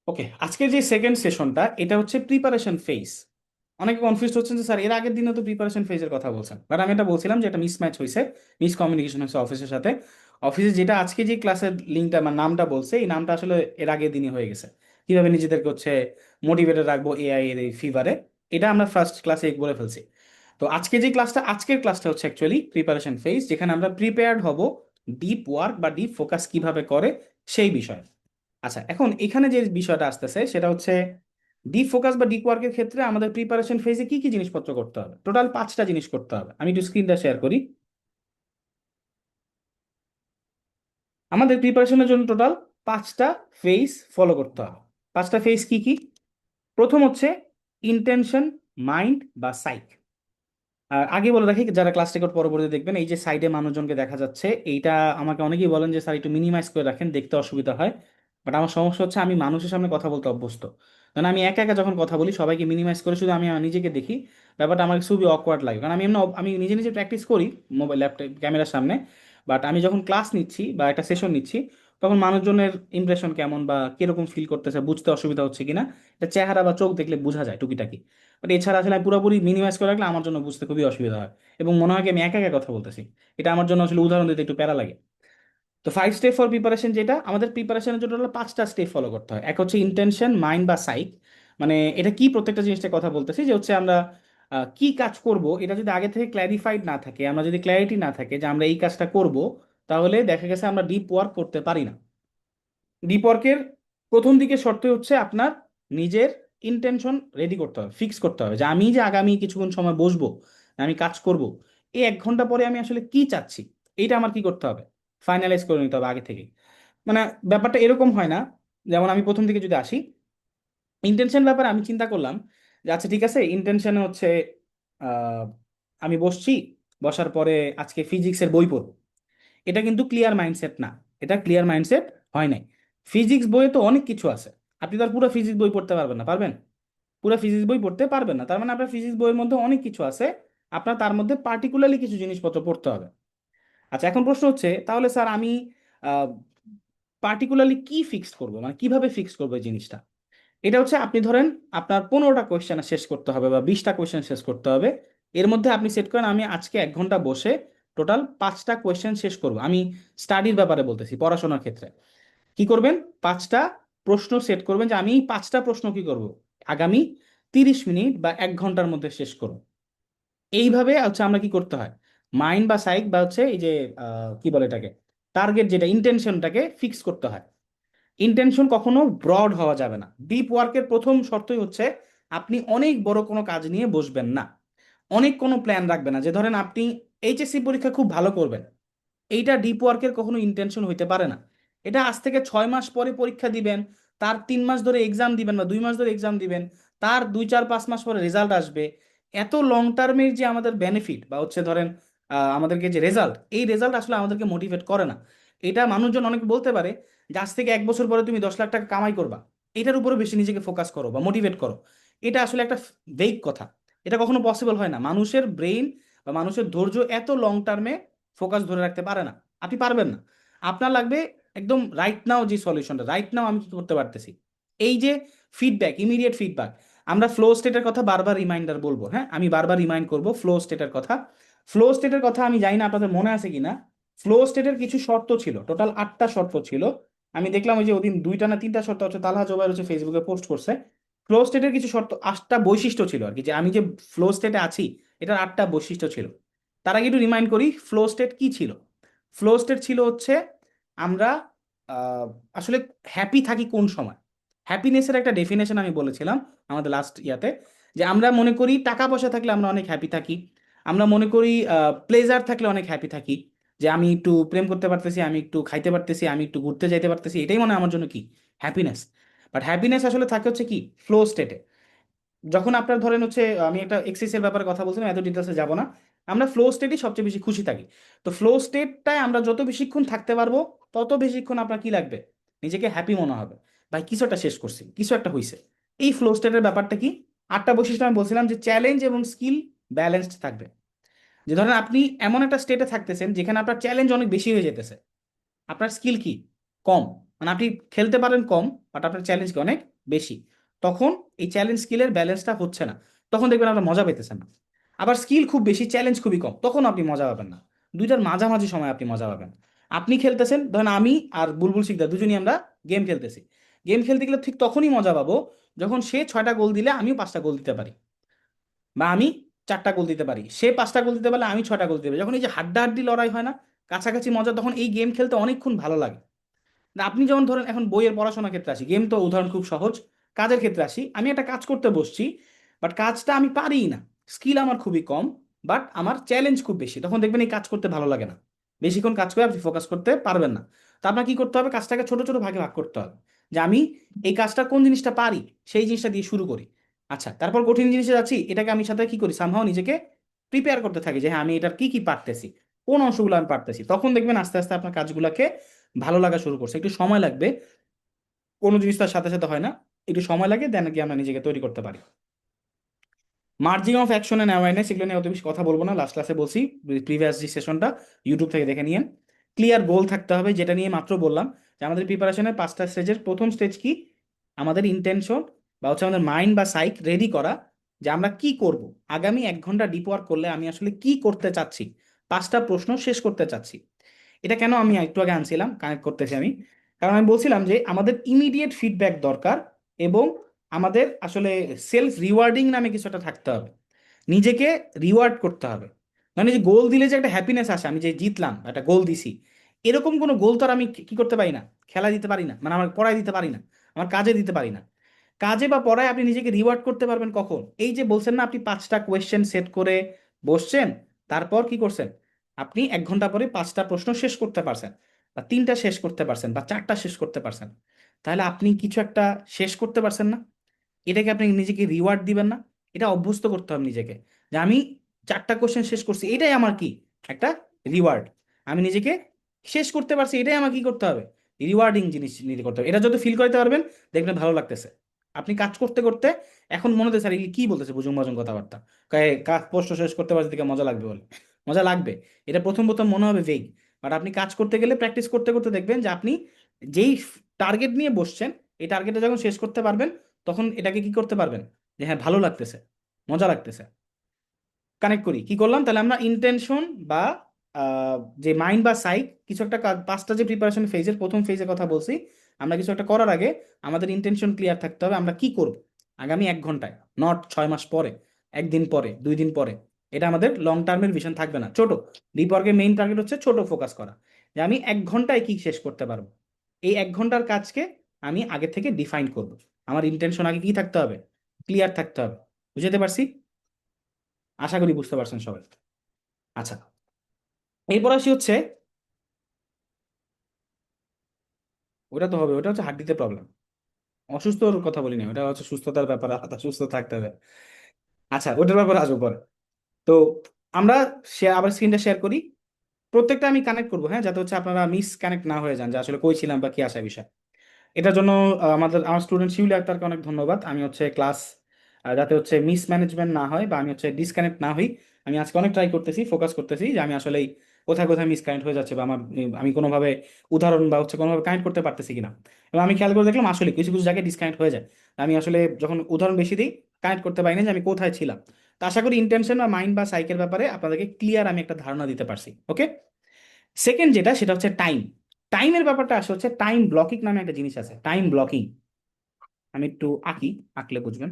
ওকে, আজকের যে সেকেন্ড সেশনটা এটা হচ্ছে প্রিপারেশন ফেজ। অনেকে কনফিউজ হচ্ছেন যে স্যার এর আগের দিনে তো প্রিপারেশন ফেজের কথা বলছেন, বাট আমি এটা বলছিলাম যে এটা মিসম্যাচ হয়েছে, মিসকমিউনিকেশন হয়েছে অফিসের সাথে। অফিসে যেটা আজকে যে ক্লাসের লিঙ্কটা মানে নামটা বলছে, এই নামটা আসলে এর আগের দিনই হয়ে গেছে। কিভাবে নিজেদেরকে হচ্ছে মোটিভেটেড রাখবো এআই এর এই ফিভারে, এটা আমরা ফার্স্ট ক্লাসে বলে ফেলছি। তো আজকে যে ক্লাসটা, আজকের ক্লাসটা হচ্ছে অ্যাকচুয়ালি প্রিপারেশন ফেজ, যেখানে আমরা প্রিপেয়ার্ড হব ডিপ ওয়ার্ক বা ডিপ ফোকাস কিভাবে করে সেই বিষয়ে। আচ্ছা, এখন এখানে যে বিষয়টা আসতেছে সেটা হচ্ছে ডিপ ফোকাস বা ডিপ ওয়ার্কের ক্ষেত্রে আমাদের প্রিপারেশন ফেজে কি কি জিনিসপত্র করতে হবে। টোটাল 5টা জিনিস করতে হবে। আমি একটু স্ক্রিনটা শেয়ার করি। আমাদের প্রিপারেশনের জন্য টোটাল 5টা ফেজ ফলো করতে হবে। 5টা ফেজ কি কি? প্রথম হচ্ছে ইন্টেনশন, মাইন্ড বা সাইক। আর আগে বলে রাখি, যারা ক্লাস রেকর্ড পরবর্তী দেখবেন, এই যে সাইডে মানুষজনকে দেখা যাচ্ছে, এইটা আমাকে অনেকেই বলেন যে স্যার একটু মিনিমাইজ করে রাখেন, দেখতে অসুবিধা হয়। বাট আমার সমস্যা হচ্ছে আমি মানুষের সামনে কথা বলতে অভ্যস্ত। কারণ আমি একা একা যখন কথা বলি সবাইকে মিনিমাইজ করে শুধু আমি আমার নিজেকে দেখি, ব্যাপারটা আমার খুবই অকওয়ার্ড লাগে। কারণ আমি এমনি আমি নিজে নিজে প্র্যাকটিস করি মোবাইল ল্যাপটপ ক্যামেরার সামনে, বাট আমি যখন ক্লাস নিচ্ছি বা একটা সেশন নিচ্ছি, তখন মানুষজনের ইমপ্রেশন কেমন বা কিরকম ফিল করতেছে বুঝতে অসুবিধা হচ্ছে কিনা, এটা চেহারা বা চোখ দেখলে বোঝা যায় টুকিটাকি। বাট এছাড়া আসলে আমি পুরোপুরি মিনিমাইজ করে রাখলে আমার জন্য বুঝতে খুবই অসুবিধা হয় এবং মনে হয় কি আমি একা একা কথা বলতেছি। এটা আমার জন্য আসলে উদাহরণ দিতে একটু প্যারা লাগে। তো 5 স্টেপ ফর প্রিপারেশন, যেটা আমাদের প্রিপারেশনের জন্য হলো 5টা স্টেপ ফলো করতে হয়। এক হচ্ছে ইন্টেনশন, মাইন্ড বা সাইক। মানে এটা কি, প্রত্যেকটা জিনিসটা কথা বলতেছি যে হচ্ছে আমরা কি কাজ করব, এটা যদি আগে থেকে ক্ল্যারিফাইড না থাকে, আমরা যদি ক্ল্যারিটি না থাকে যে আমরা এই কাজটা করব, তাহলে দেখা গেছে আমরা ডিপ ওয়ার্ক করতে পারি না। ডিপ ওয়ার্কের প্রথম দিকে শর্ত হচ্ছে আপনার নিজের ইন্টেনশন রেডি করতে হবে, ফিক্স করতে হবে যে আমি যে আগামী কিছুক্ষণ সময় বসবো, আমি কাজ করব, এই 1 ঘন্টা পরে আমি আসলে কি চাচ্ছি, এইটা আমার কি করতে হবে, ফাইনালাইজ করে নিতে হবে আগে থেকে। মানে ব্যাপারটা এরকম হয় না, যেমন আমি প্রথম দিকে যদি আসি, ইন্টেনশন ব্যাপারে আমি চিন্তা করলাম যে আচ্ছা ঠিক আছে, ইন্টেনশনে হচ্ছে আহ, আমি বসছি, বসার পরে আজকে ফিজিক্সের বই পড়বো। এটা কিন্তু ক্লিয়ার মাইন্ডসেট না, এটা ক্লিয়ার মাইন্ডসেট হয় নাই। ফিজিক্স বইয়ে তো অনেক কিছু আছে, আপনি তো আর পুরো ফিজিক্স বই পড়তে পারবেন না, পারবেন? পুরো ফিজিক্স বই পড়তে পারবেন না, তার মানে আপনার ফিজিক্স বইয়ের মধ্যে অনেক কিছু আছে, আপনার তার মধ্যে পার্টিকুলারলি কিছু জিনিসপত্র পড়তে হবে। আচ্ছা, এখন প্রশ্ন হচ্ছে তাহলে স্যার আমি পার্টিকুলারলি কি ফিক্স করবো, মানে কিভাবে ফিক্স করবো এই জিনিসটা। এটা হচ্ছে আপনি ধরেন আপনার 15টা কোয়েশ্চেন শেষ করতে হবে বা 20টা কোয়েশ্চেন শেষ করতে হবে। এর মধ্যে আপনি সেট করেন আমি আজকে 1 ঘন্টা বসে টোটাল 5টা কোয়েশ্চেন শেষ করব। আমি স্টাডির ব্যাপারে বলতেছি, পড়াশোনার ক্ষেত্রে কি করবেন, 5টা প্রশ্ন সেট করবেন যে আমি এই 5টা প্রশ্ন কি করব, আগামী 30 মিনিট বা 1 ঘন্টার মধ্যে শেষ করব। এইভাবে হচ্ছে আমরা কি করতে হয়, মাইন্ড বা সাইক বা হচ্ছে এই যে কি বলে এটাকে, টার্গেট, যেটা ইন্টেনশনটাকে ফিক্স করতে হয়। ইন্টেনশন কখনো ব্রড হওয়া যাবে না। ডিপ ওয়ার্কের প্রথম শর্তই হচ্ছে আপনি অনেক বড় কোনো কাজ নিয়ে বসবেন না, অনেক কোনো প্ল্যান রাখবেন না। যে ধরেন আপনি এইচএসসি পরীক্ষা খুব ভালো করবেন, এইটা ডিপ ওয়ার্কের কখনো ইন্টেনশন হইতে পারে না। এটা আজ থেকে 6 মাস পরে পরীক্ষা দিবেন, তার 3 মাস ধরে এক্সাম দিবেন বা 2 মাস ধরে এক্সাম দিবেন, তার 2 4 5 মাস পরে রেজাল্ট আসবে। এত লং টার্মের যে আমাদের বেনিফিট বা হচ্ছে ধরেন আমাদেরকে যে রেজাল্ট, এই রেজাল্ট আসলে আমাদেরকে মোটিভেট করে না। এটা মানুষজন অনেক বলতে পারে যে আজ থেকে 1 বছর পরে তুমি 10 লাখ টাকা কামাই করবা, এটার উপরে বেশি নিজেকে ফোকাস করো বা মোটিভেট করো। এটা আসলে একটা ভেগ কথা, এটা কখনো পসিবল হয় না। মানুষের ব্রেইন বা মানুষের ধৈর্য এত লং টার্মে ফোকাস ধরে রাখতে পারে না, আপনি পারবেন না। আপনার লাগবে একদম রাইট নাও, যে সলিউশনটা রাইট নাও আমি কি করতে পারতেছি, এই যে ফিডব্যাক, ইমিডিয়েট ফিডব্যাক। আমরা ফ্লো স্টেটের কথা বারবার রিমাইন্ডার বলবো, হ্যাঁ আমি বারবার রিমাইন্ড করব ফ্লো স্টেটের কথা। ফ্লো স্টেটের কথা আমি জানি না আপনাদের মনে আছে কিনা। ফ্লো স্টেটের কিছু শর্ত ছিল, টোটাল 8টা শর্ত ছিল। আমি দেখলাম ওই যে ওদিন 2টা না 3টা শর্ত হচ্ছে তালহা জোবাইর হচ্ছে ফেসবুকে পোস্ট করছে। ফ্লো স্টেটের কিছু শর্ত, 8টা বৈশিষ্ট্য ছিল আর কি, যে আমি যে ফ্লো স্টেটে আছি এটার 8টা বৈশিষ্ট্য ছিল। তার আগে একটু রিমাইন্ড করি ফ্লো স্টেট কি ছিল। ফ্লো স্টেট ছিল হচ্ছে আমরা আহ, আসলে হ্যাপি থাকি কোন সময়। হ্যাপিনেসের একটা ডেফিনেশন আমি বলেছিলাম আমাদের লাস্ট ইয়াতে, যে আমরা মনে করি টাকা পয়সা থাকলে আমরা অনেক হ্যাপি থাকি, আমরা মনে করি প্লেজার থাকলে অনেক হ্যাপি থাকি, যে আমি একটু প্রেম করতে পারতেছি, আমি একটু খাইতে পারতেছি, আমি একটু ঘুরতে যাইতে পারতেছি, এটাই মনে হয় আমার জন্য কি হ্যাপিনেস। বাট হ্যাপিনেস আসলে থাকে হচ্ছে কি ফ্লো স্টেটে। যখন আপনার ধরেন হচ্ছে আমি একটা এক্সারসাইজের ব্যাপারে কথা বলছিলাম, এত ডিটেলসে যাব না। আমরা ফ্লো স্টেটই সবচেয়ে বেশি খুশি থাকি। তো ফ্লো স্টেটটায় আমরা যত বেশিক্ষণ থাকতে পারবো, তত বেশিক্ষণ আপনার কি লাগবে, নিজেকে হ্যাপি মনে হবে, ভাই কিছু একটা শেষ করছি, কিছু একটা হয়েছে। এই ফ্লো স্টেটের ব্যাপারটা কি, 8টা বৈশিষ্ট্য আমি বলছিলাম যে চ্যালেঞ্জ এবং স্কিল ব্যালেন্সড থাকবে। যে ধরেন আপনি এমন একটা স্টেটে থাকতেছেন যেখানে আপনার চ্যালেঞ্জ অনেক বেশি হয়ে যেতেছে, আপনার স্কিল কি কম, মানে আপনি খেলতে পারেন কম, বাট আপনার চ্যালেঞ্জ অনেক বেশি। তখন এই চ্যালেঞ্জ স্কিলের ব্যালেন্সটা হচ্ছে না, তখন দেখবেন আপনার মজা পেতেছেন না। আবার স্কিল খুব বেশি, চ্যালেঞ্জ খুবই কম, তখন আপনি মজা পাবেন না। দুইটার মাঝামাঝি সময় আপনি মজা পাবেন। আপনি খেলতেছেন, ধরেন আমি আর বুলবুল শিকদার দুজনই আমরা গেম খেলতেছি। গেম খেলতে গেলে ঠিক তখনই মজা পাবো যখন সে 6টা গোল দিলে আমিও 5টা গোল দিতে পারি, বা আমি 4টা গোল দিতে পারি, সে 5টা গোল দিতে পারলে আমি 6টা গোল দিতে পারি। যখন এই যে হাড্ডাহাড্ডি লড়াই হয় না, কাছাকাছি মজা, তখন এই গেম খেলতে অনেকক্ষণ ভালো লাগে। না, আপনি যেমন ধরেন এখন বইয়ের পড়াশোনার ক্ষেত্রে আসি, গেম তো উদাহরণ খুব সহজ। কাজের ক্ষেত্রে আসি, আমি একটা কাজ করতে বসছি, বাট কাজটা আমি পারিই না, স্কিল আমার খুবই কম, বাট আমার চ্যালেঞ্জ খুব বেশি, তখন দেখবেন এই কাজ করতে ভালো লাগে না, বেশিক্ষণ কাজ করে আপনি ফোকাস করতে পারবেন না। তো আপনার কি করতে হবে, কাজটাকে ছোট ছোট ভাগে ভাগ করতে হবে, যে আমি এই কাজটা কোন জিনিসটা পারি সেই জিনিসটা দিয়ে শুরু করি। আচ্ছা, তারপর কঠিন জিনিসে যাচ্ছি, এটাকে আমি সাথে কি করি, সামহাও নিজেকে প্রিপেয়ার করতে থাকি যে হ্যাঁ আমি এটার কি কি পারতেছি, কোন অংশগুলো আমি পারতেছি, তখন দেখবেন আস্তে আস্তে আপনার কাজগুলোকে ভালো লাগা শুরু করছে। একটু সময় লাগবে, কোনো জিনিস তার সাথে সাথে হয় না, একটু সময় লাগে, দেন কি আমরা নিজেকে তৈরি করতে পারি। Merging of action and awareness, এগুলো নিয়ে অত বেশি কথা বলবো না, লাস্ট ক্লাসে বলছি, প্রিভিয়াস যে সেশনটা ইউটিউব থেকে দেখে নিয়েন। ক্লিয়ার গোল থাকতে হবে, যেটা নিয়ে মাত্র বললাম, যে আমাদের প্রিপারেশনের 5টা স্টেজের প্রথম স্টেজ কি, আমাদের ইন্টেনশন বা হচ্ছে আমাদের মাইন্ড বা সাইক রেডি করা, যে আমরা কি করব, আগামী 1 ঘন্টা ডিপ ওয়ার্ক করলে আমি আসলে কি করতে চাচ্ছি, 5টা প্রশ্ন শেষ করতে চাচ্ছি। এটা কেন আমি একটু আগে আনছিলাম, কানেক্ট করতেছি আমি, কারণ আমি বলছিলাম যে আমাদের ইমিডিয়েট ফিডব্যাক দরকার, এবং আমাদের আসলে সেলফ রিওয়ার্ডিং নামে কিছু একটা থাকতে হবে, নিজেকে রিওয়ার্ড করতে হবে। মানে যে গোল দিলে যে একটা হ্যাপিনেস আসে, আমি যে জিতলাম একটা গোল দিছি, এরকম কোনো গোল তো আর আমি কি করতে পারি না, খেলা দিতে পারি না, মানে আমার পড়ায় দিতে পারি না, আমার কাজে দিতে পারি না। কাজে বা পড়ায় আপনি নিজেকে রিওয়ার্ড করতে পারবেন কখন, এই যে বলছেন না আপনি 5টা কোয়েশ্চেন সেট করে বসছেন, তারপর কি করছেন, আপনি 1 ঘন্টা পরে 5টা প্রশ্ন শেষ করতে পারছেন, বা 3টা শেষ করতে পারছেন, বা 4টা শেষ করতে পারছেন, তাহলে আপনি কিছু একটা শেষ করতে পারছেন না, এটাকে আপনি নিজেকে রিওয়ার্ড দিবেন না? এটা অভ্যস্ত করতে হবে নিজেকে, যে আমি 4টা কোশ্চেন শেষ করছি, এটাই আমার কি একটা রিওয়ার্ড, আমি নিজেকে শেষ করতে পারছি, এটাই আমার কি করতে হবে, রিওয়ার্ডিং জিনিস নিতে করতে হবে। এটা যত ফিল করতে পারবেন, দেখবেন ভালো লাগতেছে। আপনি কাজ করতে করতে এখন মনে হচ্ছে স্যার কি বলতেছে, বুঝুন বাজুন কথাবার্তা, কাজ পোস্ট শেষ করতে পারছি দেখে মজা লাগবে বলে, মজা লাগবে। এটা প্রথম প্রথম মনে হবে ভেগ, বাট আপনি কাজ করতে গেলে প্র্যাকটিস করতে করতে দেখবেন যে আপনি যেই টার্গেট নিয়ে বসছেন, এই টার্গেটটা যখন শেষ করতে পারবেন, তখন এটাকে কি করতে পারবেন, যে হ্যাঁ ভালো লাগতেছে, মজা লাগতেছে। কানেক্ট করি কি করলাম, তাহলে আমরা ইন্টেনশন বা যে মাইন্ড বা সাইক কিছু একটা কাজ, 5টা যে প্রিপারেশন ফেজের প্রথম ফেজের কথা বলছি, আমরা কিছু একটা করার আগে আমাদের ইন্টেনশন ক্লিয়ার থাকতে হবে, আমরা কি করব আগামী 1 ঘন্টায়, নট 6 মাস পরে, 1 দিন পরে, 2 দিন পরে। এটা আমাদের লং টার্মের ভিশন থাকবে না, ছোট। ডিপ ওয়ার্কের মেইন টার্গেট হচ্ছে ছোট ফোকাস করা, যে আমি 1 ঘন্টায় কি শেষ করতে পারবো। এই 1 ঘন্টার কাজকে আমি আগে থেকে ডিফাইন করব, আমার ইন্টেনশন আগে কি থাকতে হবে, ক্লিয়ার থাকতে হবে। বুঝতে পারছি? আশা করি বুঝতে পারছেন সবাই। আচ্ছা, এরপর আসি হচ্ছে, ওটা তো হবে, ওটা হচ্ছে হাড্ডিতে প্রবলেম, অসুস্থর কথা বলি না, ওটা হচ্ছে সুস্থতার ব্যাপার আলাদা, সুস্থ থাকতে হবে। আচ্ছা, ওটার ব্যাপারে আসবো পরে। তো আমরা আবার স্ক্রিনটা শেয়ার করি, প্রত্যেকটা আমি কানেক্ট করবো, হ্যাঁ, যাতে হচ্ছে আপনারা মিস কানেক্ট না হয়ে যান যে আসলে কই ছিলাম বা কি আসা বিষয়। এটার জন্য আমার স্টুডেন্ট শিউলি আক্তারকে অনেক ধন্যবাদ, আমি হচ্ছে ক্লাস যাতে হচ্ছে মিস ম্যানেজমেন্ট না হয় বা আমি হচ্ছে ডিসকানেক্ট না হই, আমি আজকে অনেক ট্রাই করতেছি, ফোকাস করতেছি যে আমি আসলে কোথায় কোথায় মিস কানেক্ট হয়ে যাচ্ছে, বা আমার আমি কোনোভাবে উদাহরণ বা হচ্ছে কোনোভাবে কানেক্ট করতে পারতেছি কিনা। এবং আমি খেয়াল করে দেখলাম আসলে কিছু কিছু জায়গায় ডিসকানেক্ট হয়ে যায়, আমি আসলে যখন উদাহরণ বেশি দিই কানেক্ট করতে পারি না যে আমি কোথায় ছিলাম। তো আশা করি ইন্টেনশন বা মাইন্ড বা সাইকের ব্যাপারে আপনাদেরকে ক্লিয়ার আমি একটা ধারণা দিতে পারছি। ওকে, সেকেন্ড যেটা সেটা হচ্ছে টাইম। টাইমের ব্যাপারটা আসে হচ্ছে টাইম ব্লকিং নামে একটা জিনিস আছে, টাইম ব্লকিং। আমি একটু আঁকি, আঁকলে বুঝবেন।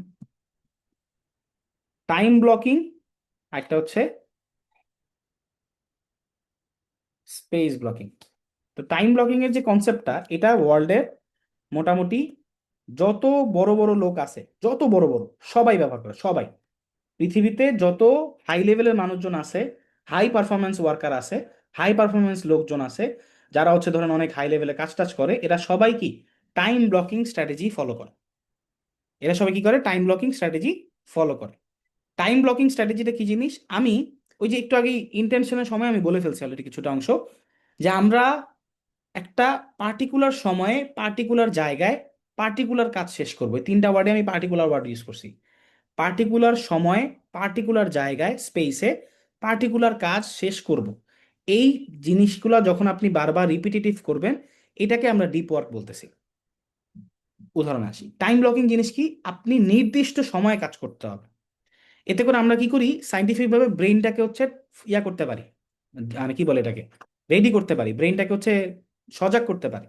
টাইম ব্লকিং, একটা হচ্ছে স্পেস ব্লকিং। তো টাইম ব্লকিং এর যে কনসেপ্টটা, এটা ওয়ার্ল্ডের মোটামুটি যত বড় বড় লোক আছে, যত বড় বড়, সবাই ব্যবহার করে, সবাই। পৃথিবীতে যত হাই লেভেলের মানুষজন আছে, হাই পারফরমেন্স ওয়ার্কার আছে, হাই পারফরমেন্স লোকজন আছে, যারা হচ্ছে ধরেন অনেক হাই লেভেলে কাজ টাজ করে, এরা সবাই কি টাইম ব্লকিং স্ট্র্যাটেজি ফলো করে। এরা সবাই কি করে, টাইম ব্লকিং স্ট্র্যাটেজি ফলো করে। টাইম ব্লকিং স্ট্র্যাটেজিটা কি জিনিস, আমি ওই যে একটু আগে ইন্টেনশনের সময় আমি বলে ফেলছি অলরেডি কিছুটা অংশ, যে আমরা একটা পার্টিকুলার সময়ে পার্টিকুলার জায়গায় পার্টিকুলার কাজ শেষ করবো, এই 3টা ওয়ার্ডে আমি পার্টিকুলার ওয়ার্ড ইউজ করছি। পার্টিকুলার সময়ে পার্টিকুলার জায়গায় স্পেসে পার্টিকুলার কাজ শেষ করব, এই জিনিসগুলো যখন আপনি বারবার রিপিটেটিভ করবেন, এটাকে আমরা ডিপ ওয়ার্ক বলতেছি। উদাহরণে আসি, টাইম ব্লকিং জিনিস কি, আপনি নির্দিষ্ট সময়ে কাজ করতে হবে। এতে করে আমরা কি করি, সাইন্টিফিক ভাবে ব্রেইনটাকে হচ্ছে ইয়া করতে পারি, মানে কি বলে এটাকে, রেডি করতে পারি, ব্রেইনটাকে হচ্ছে সজাগ করতে পারি।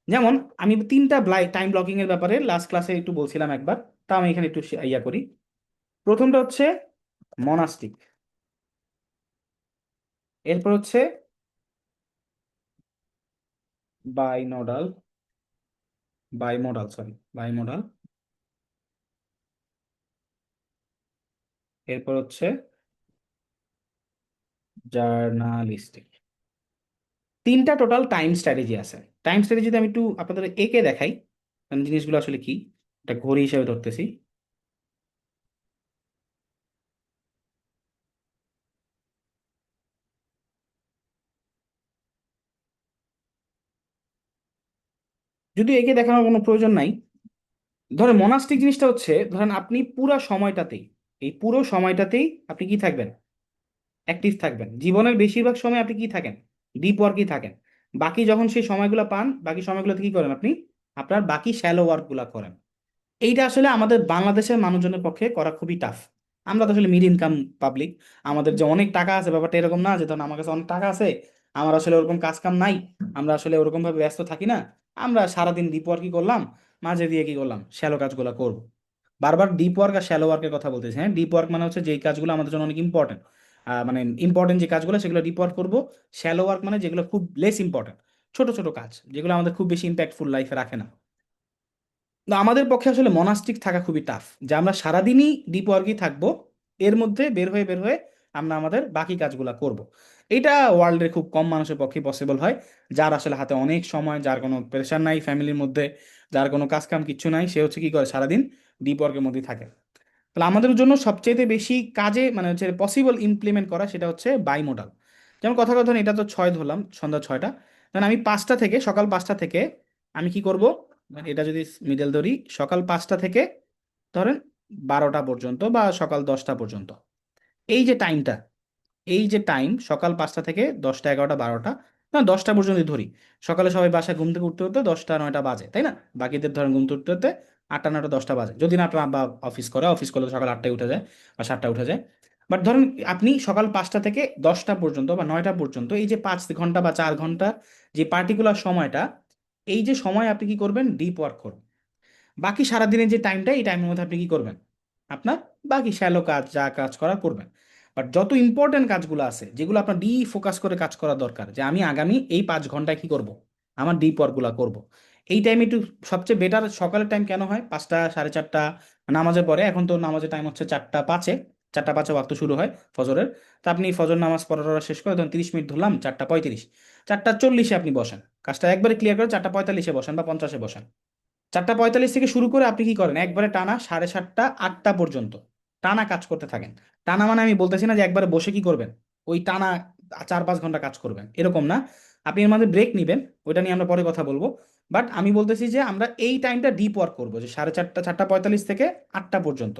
যেমন আমি তিনটা টাইম ব্লকিং এর ব্যাপারে লাস্ট ক্লাসে একটু বলছিলাম একবার, তা আমি এখানে একটু ইয়া করি। প্রথমটা হচ্ছে মনাস্টিক, এরপর হচ্ছে বাইনোডাল, বাইমোডাল, এরপর হচ্ছে জার্নালিস্টিক। তিনটা টোটাল টাইম স্ট্র্যাটেজি আছে। টাইম স্ট্র্যাটেজিতে আমি একটু আপনাদের এঁকে দেখাই কারণ জিনিসগুলো আসলে কি, এটা ঘড়ি হিসেবে ধরতেছি। যদি এঁকে দেখানোর কোনো প্রয়োজন নাই, ধরেন মনাস্টিক জিনিসটা হচ্ছে, ধরেন আপনি পুরো সময়টাতেই, এই পুরো সময়টাতেই আপনি কি থাকবেন, অ্যাক্টিভ থাকবেন। জীবনের বেশিরভাগ সময় আপনি কি থাকেন, ডিপ ওয়ার্কই থাকেন। বাকি যখন সেই সময়গুলো পান, বাকি সময়গুলোতে কি করেন আপনি, আপনার বাকি শ্যালো ওয়ার্কগুলো করেন। এইটা আসলে আমাদের বাংলাদেশের মানুষজনের পক্ষে করা খুবই টাফ। আমরা তো আসলে মিড ইনকাম পাবলিক, আমাদের যে অনেক টাকা আছে ব্যাপারটা এরকম না যে ধরুন আমার কাছে অনেক টাকা আছে, আমার আসলে ওরকম কাজ কাম নাই, আমরা আসলে ওরকম ভাবে ব্যস্ত থাকি না। আমরা সারাদিন ডিপ ওয়ার্ক কি করলাম, মাঝে দিয়ে কি করলাম, শ্যালো কাজগুলো করব। বারবার ডিপ ওয়ার্ক আর শ্যালো ওয়ার্কের কথা বলতেছি, হ্যাঁ, ডিপ ওয়ার্ক মানে হচ্ছে যেই কাজগুলো আমাদের জন্য অনেক ইম্পর্টেন্ট, মানে ইম্পর্টেন্ট যে কাজগুলো সেগুলো ডিপ ওয়ার্ক করবো। শ্যালো ওয়ার্ক মানে যেগুলো খুব লেস ইম্পর্টেন্ট, ছোট ছোট কাজ যেগুলো আমাদের খুব বেশি ইম্প্যাক্টফুল লাইফে রাখে না। তো আমাদের পক্ষে আসলে মনাস্টিক থাকা খুবই টাফ, যে আমরা সারাদিনই ডিপ ওয়ার্কই থাকবো, এর মধ্যে বের হয়ে আমরা আমাদের বাকি কাজগুলো করব। এটা ওয়ার্ল্ডের খুব কম মানুষের পক্ষে পসিবল হয়, যার আসলে হাতে অনেক সময়, যার কোনো প্রেশার নাই ফ্যামিলির মধ্যে, যার কোনো কাজ কাম কিচ্ছু নাই, সে হচ্ছে কি করে সারাদিন ডিপ ওয়ার্কের মধ্যেই থাকে। তাহলে আমাদের জন্য সবচেয়ে বেশি কাজে মানে হচ্ছে পসিবল ইমপ্লিমেন্ট করা সেটা হচ্ছে বাইমোডাল। যেমন কথা কথা এটা তো 6 ধরলাম, সন্ধ্যা 6টা, তখন আমি 5টা থেকে, সকাল 5টা থেকে আমি কি করব, মানে এটা যদি মিডল ধরি, সকাল 5টা থেকে ধরেন 12টা পর্যন্ত বা সকাল 10টা পর্যন্ত, এই যে টাইমটা, এই যে টাইম সকাল 5টা থেকে 10টা 11টা 12টা, না 10টা পর্যন্ত ধরি। সকালে সবাই বাসায় ঘুম থেকে উঠতে উঠতে 10টা 9টা বাজে, তাই না? বাকিদের ধরেন ঘুম থেকে উঠতে উঠতে 8টা 9টা 10টা বাজে, যদি না আপনার আব্বা অফিস করে, অফিস করলে তো সকাল 8টায় উঠে যায় বা 7টা উঠে যায়। বাট ধরেন আপনি সকাল 5টা থেকে 10টা পর্যন্ত বা 9টা পর্যন্ত, এই যে 5 ঘন্টা বা 4 ঘন্টা যে পার্টিকুলার সময়টা, এই যে সময় আপনি কি করবেন, ডিপ ওয়ার্ক করবেন। বাকি সারাদিনের যে টাইমটা, এই টাইমের মধ্যে আপনি কি করবেন, আপনার বাকি শ্যালো কাজ যা কাজ করা করবেন। বাট যত ইম্পর্টেন্ট কাজগুলো আছে যেগুলো আপনার ডি ফোকাস করে কাজ করা দরকার, যে আমি আগামী এই 5 ঘন্টায় কি করব, আমার ডিপ ওয়ার্কগুলো করব, এই টাইমে একটু সবচেয়ে বেটার। সকালের টাইম কেন হয় 5টা 4:30 নামাজের পরে, এখন তো নামাজের টাইম হচ্ছে 4টা 5-এ, 4টা 5-এ ওয়াক্ত শুরু হয় ফজরের। তো আপনি ফজর নামাজ পড়া শেষ করে ধরুন 30 মিনিট ধরলাম, 4টা 35, 4টা 40-এ আপনি বসেন, কাজটা একবারে ক্লিয়ার করে 4টা 45-এ বসেন বা 50-এ বসেন। 4টা 45 থেকে শুরু করে আপনি কি করেন, একবারে টানা 7:30 8টা পর্যন্ত টানা কাজ করতে থাকেন। টানা মানে আমি বলতেছি না যে একবারে বসে কি করবেন, ওই টানা 4-5 ঘন্টা কাজ করবেন এরকম না, আপনি এর মধ্যে ব্রেক নিবেন, ওইটা নিয়ে আমরা পরে কথা বলবো। বাট আমি বলতেছি যে আমরা এই টাইমটা ডিপ ওয়ার্ক করবো, যে 4:30 4টা 45 থেকে 8টা পর্যন্ত,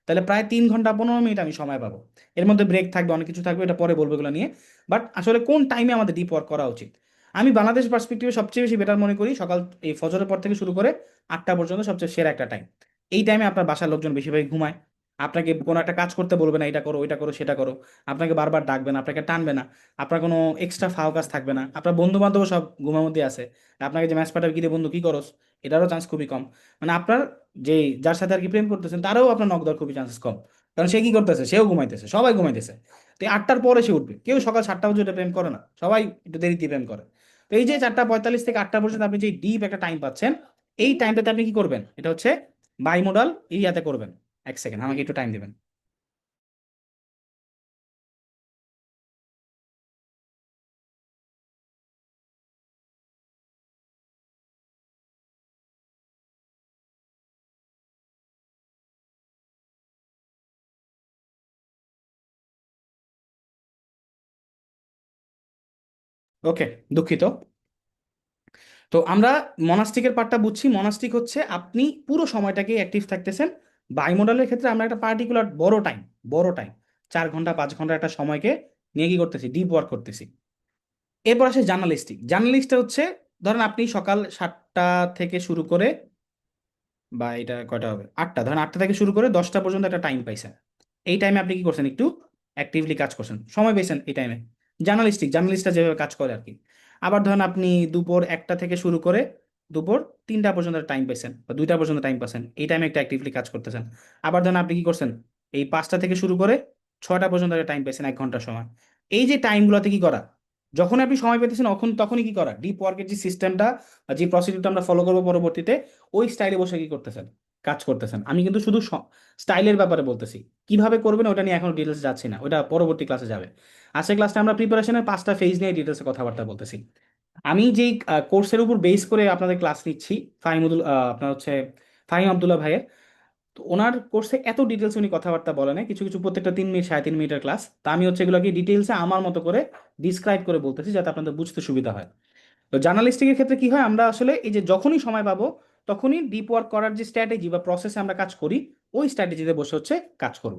তাহলে প্রায় 3 ঘন্টা 15 মিনিট আমি সময় পাবো। এর মধ্যে ব্রেক থাকবে, অনেক কিছু থাকবে, এটা পরে বলবো এগুলো নিয়ে। বাট আসলে কোন টাইমে আমাদের ডিপ ওয়ার্ক করা উচিত, আমি বাংলাদেশ পার্সপেক্টিভে সবচেয়ে বেশি বেটার মনে করি সকাল, এই ফজরের পর থেকে শুরু করে 8টা পর্যন্ত সবচেয়ে সেরা একটা টাইম। এই টাইমে আপনার বাসার লোকজন বেশিরভাগ ঘুমায়, আপনাকে কোনো একটা কাজ করতে বলবে না, এটা করো ওইটা করো সেটা করো, আপনাকে বারবার ডাকবে না, আপনাকে টানবে না, আপনার কোনো এক্সট্রা ফাও কাজ থাকবে না, আপনার বন্ধু বান্ধব সব ঘুমের মধ্যে আছে, আপনাকে যে ম্যাচ পাঠাবে কি রে বন্ধু কি করস, এটারও চান্স খুবই কম। মানে আপনার যে, যার সাথে আর কি প্রেম করতেছেন তারও আপনার নক দেওয়ার খুবই চান্সেস কম, কারণ সে কি করতেছে, সেও ঘুমাইতেছে, সবাই ঘুমাইতেছে। তো এই 8টার পরে সে উঠবে, কেউ সকাল 7টা পর্যন্ত প্রেম করে না, সবাই একটু দেরিতে প্রেম করে। তো এই যে 4টা 45 থেকে 8টা পর্যন্ত আপনি যে ডিপ একটা টাইম পাচ্ছেন, এই টাইমটাতে আপনি কি করবেন, এটা হচ্ছে বাইমোডাল এরিয়াতে করবেন। এক সেকেন্ড আমাকে একটু টাইম দিবেন। ওকে, দুঃখিত। তো আমরা মনাস্টিকের পার্টটা বুঝছি, মনাস্টিক হচ্ছে আপনি পুরো সময়টাকে অ্যাক্টিভ থাকতেছেন। বায়ুমণ্ডলের ক্ষেত্রে আমরা একটা পার্টিকুলার বড় টাইম 4 ঘন্টা 5 ঘন্টা একটা সময়কে নিয়ে কি করতেছি, ডিপ ওয়ার্ক করতেছি। এরপর আসে জার্নালিস্টিক। জার্নালিস্টটা হচ্ছে ধরেন আপনি সকাল 7টা থেকে শুরু করে, বা এটা কয়টা হবে, 8টা, ধরেন 8টা থেকে শুরু করে 10টা পর্যন্ত একটা টাইম পাইছেন। এই টাইমে আপনি কি করছেন, একটু অ্যাক্টিভলি কাজ করছেন, সময় পেয়েছেন এই টাইমে, জার্নালিস্টরা যেভাবে কাজ করে আর কি। আবার ধরেন আপনি দুপুর 1টা থেকে শুরু করে দুপুর 3টা পর্যন্ত টাইম পাইছেন বা 2টা পর্যন্ত টাইম পাচ্ছেন, এই টাইমে একটা অ্যাক্টিভলি কাজ করতেছেন। আবার ধরেন আপনি কি করছেন, এই 5টা থেকে শুরু করে 6টা পর্যন্ত একটা টাইম পাইছেন, 1 ঘন্টার সময়। এই যে টাইমগুলোতে কি করা, যখন আপনি সময় পেতেছেন তখনই কি করা, ডিপ ওয়ার্কের যে সিস্টেমটা, যে প্রসিডিউরটা আমরা ফলো করবো পরবর্তীতে, ওই স্টাইলে বসে কি করতেছেন, কাজ করতেছেন। আমি কিন্তু শুধু স্টাইলের ব্যাপারে বলতেছি, কিভাবে করবেন ওটা নিয়ে এখনো ডিটেলস যাচ্ছি না, ওটা পরবর্তী ক্লাসে যাবে। আজকের ক্লাসটা আমরা প্রিপারেশনের 5টা ফেজ নিয়ে ডিটেলসে কথাবার্তা বলতেছি। আমি যেই কোর্সের উপর বেস করে আপনাদের ক্লাস নিচ্ছি, আপনার হচ্ছে ফাহিম আব্দুল্লাহ ভাইয়ের, তো ওনার কোর্সে এত ডিটেলস উনি কথাবার্তা বলে না, কিছু কিছু প্রত্যেকটা 3 মিনিট 3.5 মিনিটের ক্লাস, তা আমি হচ্ছে এগুলোকে ডিটেলসে আমার মতো করে ডিসক্রাইব করে বলতেছি যাতে আপনাদের বুঝতে সুবিধা হয়। তো জার্নালিস্টিকের ক্ষেত্রে কি হয়, আমরা আসলে এই যে যখনই সময় পাবো তখনই ডিপ ওয়ার্ক করার যে স্ট্র্যাটেজি বা প্রসেসে আমরা কাজ করি, ওই স্ট্র্যাটেজিতে বসে হচ্ছে কাজ করব।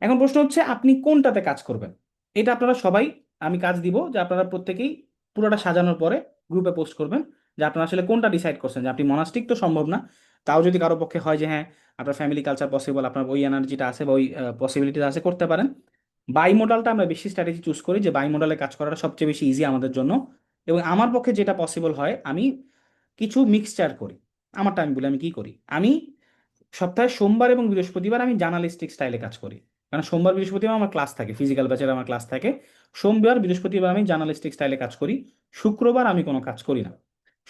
এখন প্রশ্ন হচ্ছে আপনি কোনটাতে কাজ করবেন। এটা আপনারা সবাই, আমি কাজ দিব যে আপনারা প্রত্যেকেই পুরোটা সাজানোর পরে গ্রুপে পোস্ট করবেন যে আপনারা আসলে কোনটা ডিসাইড করছেন। যে আপনি মনাস্টিক তো সম্ভব না, তাও যদি কারো পক্ষে হয় যে হ্যাঁ আপনার ফ্যামিলি কালচার পসিবল, আপনার ওই এনার্জিটা আছে বা ওই পসিবিলিটিটা আছে, করতে পারেন। বাই মডেলটা আমরা বেশি স্ট্র্যাটেজি চুজ করি, যে বাই মডেলে কাজ করাটা সবচেয়ে বেশি ইজি আমাদের জন্য। এবং আমার পক্ষে যেটা পসিবল হয়, আমি কিছু মিক্সচার করি। আমারটা আমি বলি আমি কি করি। আমি সপ্তাহে সোমবার এবং বৃহস্পতিবার আমি জার্নালিস্টিক স্টাইলে কাজ করি, কারণ সোমবার বৃহস্পতিবার আমার ক্লাস থাকে, ফিজিক্যাল ব্যাচের আমার ক্লাস থাকে। সোমবার বৃহস্পতিবার আমি জার্নালিস্টিক স্টাইলে কাজ করি। শুক্রবার আমি কোনো কাজ করি না।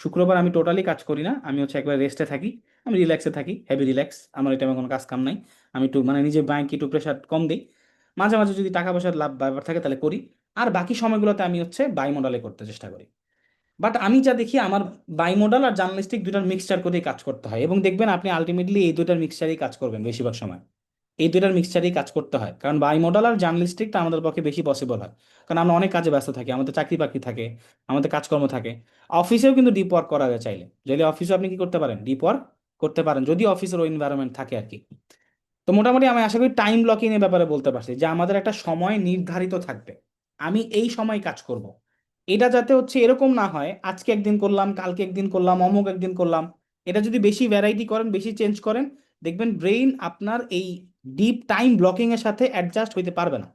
শুক্রবার আমি টোটালি কাজ করি না, আমি হচ্ছে একবার রেস্টে থাকি, আমি রিল্যাক্সে থাকি, হেভি রিল্যাক্স, আমার এই টাইমে কোনো কাজ কাম নাই। আমি একটু মানে নিজের ব্যাংকে একটু প্রেশার কম দিই, মাঝে মাঝে যদি টাকা পয়সার লাভ ব্যাপার থাকে তাহলে করি। আর বাকি সময়গুলোতে আমি হচ্ছে বাই মডেলে করতে চেষ্টা করি। বাট আমি যা দেখি, আমার বাইমোডাল আর জার্নালিস্টিক দুটার মিক্সচার করেই কাজ করতে হয়, এবং দেখবেন আপনি আলটিমেটলি এই দুটার মিক্সচারেই কাজ করবেন বেশিরভাগ সময়। এই দুটার মিক্সচারেই কাজ করতে হয়, কারণ বাইমোডাল আর জার্নালিস্টিকটা আমাদের পক্ষে বেশি পসিবল হয়। কারণ আমরা অনেক কাজে ব্যস্ত থাকি, আমাদের চাকরি বাকরি থাকে, আমাদের কাজকর্ম থাকে। অফিসেও কিন্তু ডিপ ওয়ার্ক করা যায় চাইলে, যদি অফিসে আপনি কি করতে পারেন, ডিপ ওয়ার্ক করতে পারেন, যদি অফিসের ওই এনভায়রনমেন্ট থাকে আর কি। তো মোটামুটি আমি আশা করি টাইম ব্লকিং এর ব্যাপারে বলতে পারছি, যে আমাদের একটা সময় নির্ধারিত থাকবে, আমি এই সময় কাজ করব। এটা যাতে হচ্ছে এরকম না হয় আজকে একদিন করলাম, কালকে একদিন করলাম, অমুক একদিন করলাম। এটা যদি বেশি ভ্যারাইটি করেন, বেশি চেঞ্জ করেন, দেখবেন ব্রেইন আপনার এই ডিপ টাইম ব্লকিং এর সাথে অ্যাডজাস্ট হইতে পারবে না।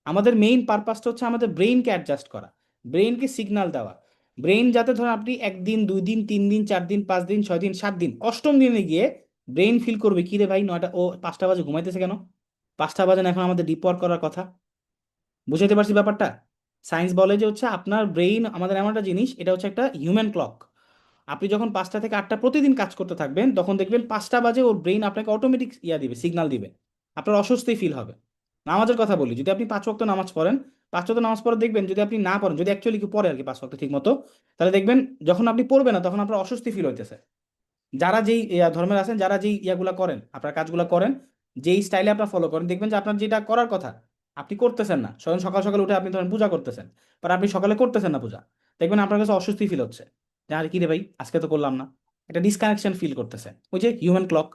আমাদের মেইন পারপাসটা হচ্ছে আমাদের ব্রেইনকে অ্যাডজাস্ট করা, ব্রেইনকে সিগন্যাল দেওয়া। ব্রেইন যাতে ধরুন আপনি 1 দিন 2 দিন 3 দিন 4 দিন 5 দিন 6 দিন 7 দিন, অষ্টম দিনে গিয়ে ব্রেইন ফিল করবে কি রে ভাই, 9টা ও 5টা বাজে ঘুমাইতেছে কেন, 5টা বাজে না, এখন আমাদের ডিপ ওয়ার্ক করার কথা। বুঝাইতে পারছি ব্যাপারটা? সায়েন্স বলে যে হচ্ছে আপনার ব্রেইন আমাদের এমন একটা জিনিস, এটা হচ্ছে একটা হিউম্যান ক্লক। আপনি যখন 5টা থেকে 8টা প্রতিদিন কাজ করতে থাকবেন, তখন দেখবেন 5টা বাজে ওর ব্রেইন আপনাকে অটোমেটিক দিবে, সিগন্যাল দিবে, আপনার অস্বস্তি ফিল হবে। নামাজের কথা বলি, যদি আপনি 5 ওয়াক্ত নামাজ পড়েন, 5 ওয়াক্ত নামাজ পড়ে দেখবেন, যদি আপনি না পড়েন, যদি অ্যাকচুয়ালি কি পড়ে আর কি 5 ওয়াক্ত ঠিক মতো, তাহলে দেখবেন যখন আপনি পড়বেন না তখন আপনার অস্বস্তি ফিল হইতেছে। যারা যেই ধর্মের আছেন, যারা যেই ইয়াগুলা করেন, আপনার কাজগুলো করেন, যেই স্টাইলে আপনার ফলো করেন, দেখবেন যে আপনার যেটা করার কথা আপনি করতেছেন না। স্বয়ং সকাল সকাল উঠে আপনি ধরেন পূজা করতেছেন, but আপনি সকালে করতেছেন না পূজা, দেখবেন আপনার কাছে অস্বস্তি ফিল হচ্ছে, যে আরে কি রে ভাই আজকে তো করলাম না। একটা ডিসকানেকশন ফিল করতেছে, ওই যে হিউম্যান ক্লক,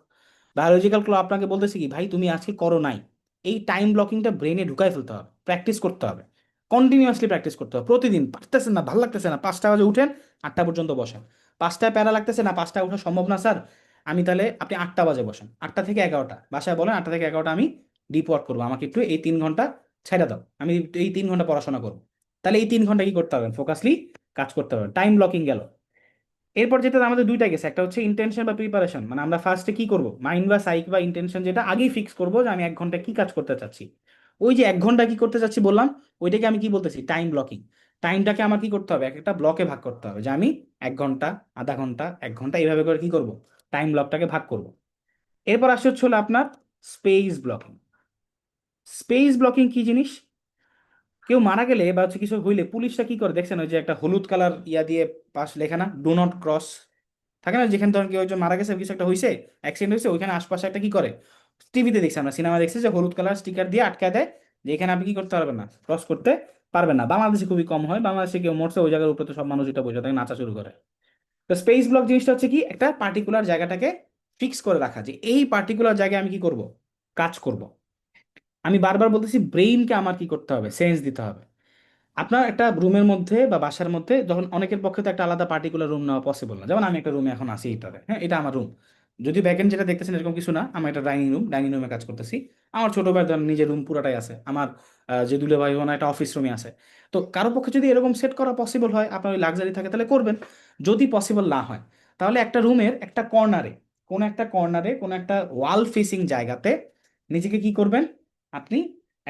বায়োলজিক্যাল ক্লক আপনাকে বলতেছে কি ভাই তুমি আজকে করো নাই। এই টাইম ব্লকিংটা ব্রেনে ঢুকাই ফেলতে হবে, প্র্যাকটিস করতে হবে, কন্টিনিউয়াসলি প্র্যাকটিস করতে হবে প্রতিদিন। পারতেছেন না, ভালো লাগতেছে না, 5টা বাজে উঠেন, 8টা পর্যন্ত বসেন। 5টায় প্যারা লাগতেছে না, 5টায় ওঠা সম্ভব না স্যার, আমি তাহলে আপনি 8টা বাজে বসেন, 8টা থেকে 11টা বাসায় বলেন, 8টা থেকে 11টা আমি ডিপ ওয়ার্ক করবো, আমাকে একটু এই 3 ঘন্টা ছেড়ে দাও, আমি এই 3 ঘন্টা পড়াশোনা করবো। তাহলে এই 3 ঘন্টা কি করতে পারবেন, ফোকাসলি কাজ করতে পারবেন, টাইম ব্লকিং গেল। এরপর যেটা আমাদের দুইটা গেছে, একটা হচ্ছে ইন্টেনশন বা প্রিপারেশন, মানে আমরা ফার্স্টে কি করব, মাইন্ড বা সাইক বা ইন্টেনশন, যেটা আগেই ফিক্স করবো যে আমি 1 ঘন্টা কি কাজ করতে চাচ্ছি। ওই যে 1 ঘন্টা কি করতে চাচ্ছি বললাম, ওইটাকে আমি কি বলতেছি, টাইম ব্লকিং। টাইমটাকে আমার কি করতে হবে, এক একটা ব্লকে ভাগ করতে হবে, যে আমি 1 ঘন্টা, আধা ঘন্টা, 1 ঘন্টা এইভাবে করে কি করব, টাইম ব্লকটাকে ভাগ করব। এরপর আসে হচ্ছে হলো আপনার স্পেস ব্লকিং। স্পেস ব্লকিং কি জিনিস, কেউ মারা গেলে বা হচ্ছে কিছু হইলে পুলিশরা কি করে দেখছেন, ওই যে একটা হলুদ কালার ইয়া দিয়ে পাশ লেখা না, ডু নট ক্রস, থাকে না, যেখানে ধরেন কেউ একজন মারা গেছে, কিছু একটা হয়েছে, অ্যাক্সিডেন্ট হয়েছে, ওইখানে আশপাশে একটা কি করে, টিভিতে দেখছি আমরা, সিনেমা দেখছি, যে হলুদ কালার স্টিকার দিয়ে আটকায় দেয়, যে এখানে আপনি কি করতে পারবেন না, ক্রস করতে পারবেন না। বাংলাদেশে খুবই কম হয়, বাংলাদেশে কেউ মরছে ওই জায়গার উপরে তো সব মানুষ এটা বসে থাকে, নাচা শুরু করে। তো স্পেস ব্লক জিনিসটা হচ্ছে কি, একটা পার্টিকুলার জায়গাটাকে ফিক্স করে রাখা, যে এই পার্টিকুলার জায়গায় আমি কি করব, কাজ করব। আমি বারবার বলতেছি ব্রেইনকে আমার কি করতে হবে, সেন্স দিতে হবে। আপনার একটা রুমের মধ্যে বা বাসার মধ্যে যখন অনেকের পক্ষে তো একটা আলাদা পার্টিকুলার রুম নেওয়া পসিবল না, যেমন আমি একটা রুমে এখন আছি এইটাতে, হ্যাঁ এটা আমার রুম। যদি ব্যাকেন্ড যেটা দেখতেছেন এরকম কিছু না, আমার একটা ডাইনিং রুমে কাজ করতেছি। আমার ছোট ভাই ধরেন নিজের রুম পুরাটাই আছে, আমার যে দুলে ভাই বোন একটা অফিস রুমে আছে। তো কারো পক্ষে যদি এরকম সেট করা পসিবল হয়, আপনার ওই লাক্সারি থাকে, তাহলে করবেন। যদি পসিবল না হয়, তাহলে একটা রুমের একটা কর্নারে, কোনো একটা ওয়াল ফেসিং জায়গাতে নিজেকে কি করবেন আপনি,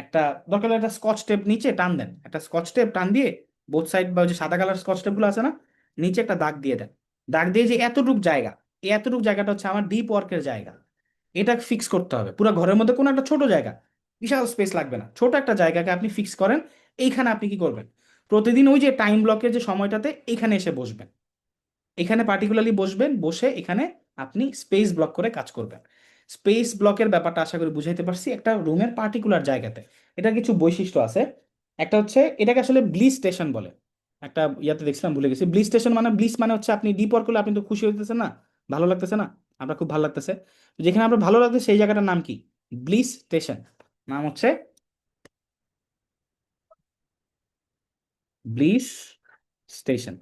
একটা দরকার হলে একটা স্কচ টেপ নিচে টান দেন, একটা স্কচ টেপ টান দিয়ে বোথ সাইড বা ওই যে সাদা কালার স্কচ টেপ গুলো আছে না, নিচে একটা দাগ দিয়ে দেন। দাগ দিয়ে যে এতটুক জায়গা, এই এতটুক জায়গাটা হচ্ছে আমার ডিপ ওয়ার্কের জায়গা, এটা ফিক্স করতে হবে। পুরো ঘরের মধ্যে কোনো একটা ছোট জায়গা, বিশাল স্পেস লাগবে না, ছোট একটা জায়গাকে আপনি ফিক্স করেন। এইখানে আপনি কি করবেন, প্রতিদিন ওই যে টাইম ব্লকের যে সময়টাতে এখানে এসে বসবেন, এখানে পার্টিকুলারলি বসবেন, বসে এখানে আপনি স্পেস ব্লক করে কাজ করবেন। স্পেস ব্লকের ব্যাপারটা আশা করি বুঝাইতে পারছি একটা রুমের পার্টিকুলার জায়গাতে। এটা কিছু বৈশিষ্ট্য আছে। একটা হচ্ছে এটাকে আসলে ব্লিস স্টেশন বলে। একটা ইয়াতে দেখছিলাম, ভুলে গেছি। ব্লিস স্টেশন মানে, ব্লিস মানে হচ্ছে আপনি ডিপ ওয়ার্ক করলে আপনি তো খুশি হইতেছেন না, ভালো লাগতেছে না, আপনার খুব ভালো লাগতেছে, যেখানে আপনার ভালো লাগছে সেই জায়গাটার নাম কি, ব্লিস স্টেশন, নাম হচ্ছে ব্লিস স্টেশন।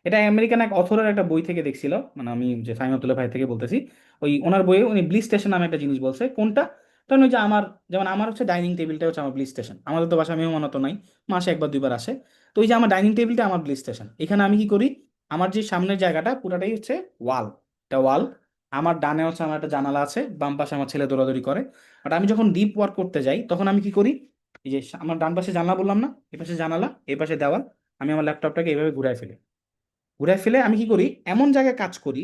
এটা আমেরিকান এক অথরের একটা বই থেকে দেখছিল, মানে আমি যে ফাহিম আব্দুল্লাহ ভাই থেকে বলতেছি, ওই ওনার বইয়ে উনি ব্লিস স্টেশন নামে একটা জিনিস বলছে। কোনটা? কারণ ওই যে আমার, যেমন আমার হচ্ছে ডাইনিং টেবিলটা হচ্ছে আমার ব্লিস স্টেশন, আমাদের তো বাসায় মেহমান তো নাই, মাসে একবার দুইবার আসে। তো ওই যে আমার ডাইনিং টেবিলটা আমার ব্লিস স্টেশন। এখানে আমি কি করি, আমার যে সামনের জায়গাটা পুরাটাই হচ্ছে ওয়াল, এটা ওয়াল। আমার ডানে হচ্ছে আমার একটা জানালা আছে, বাম পাশে আমার ছেলে দৌড়াদৌড়ি করে। বাট আমি যখন ডিপ ওয়ার্ক করতে যাই তখন আমি কি করি, এই যে আমার ডান পাশে জানলা বললাম না, এই পাশে জানালা, এই পাশে দেওয়াল, আমি আমার ল্যাপটপটাকে এইভাবে ঘুরাই ফেলি। ঘুরে ফেলে আমি কি করি, এমন জায়গায় কাজ করি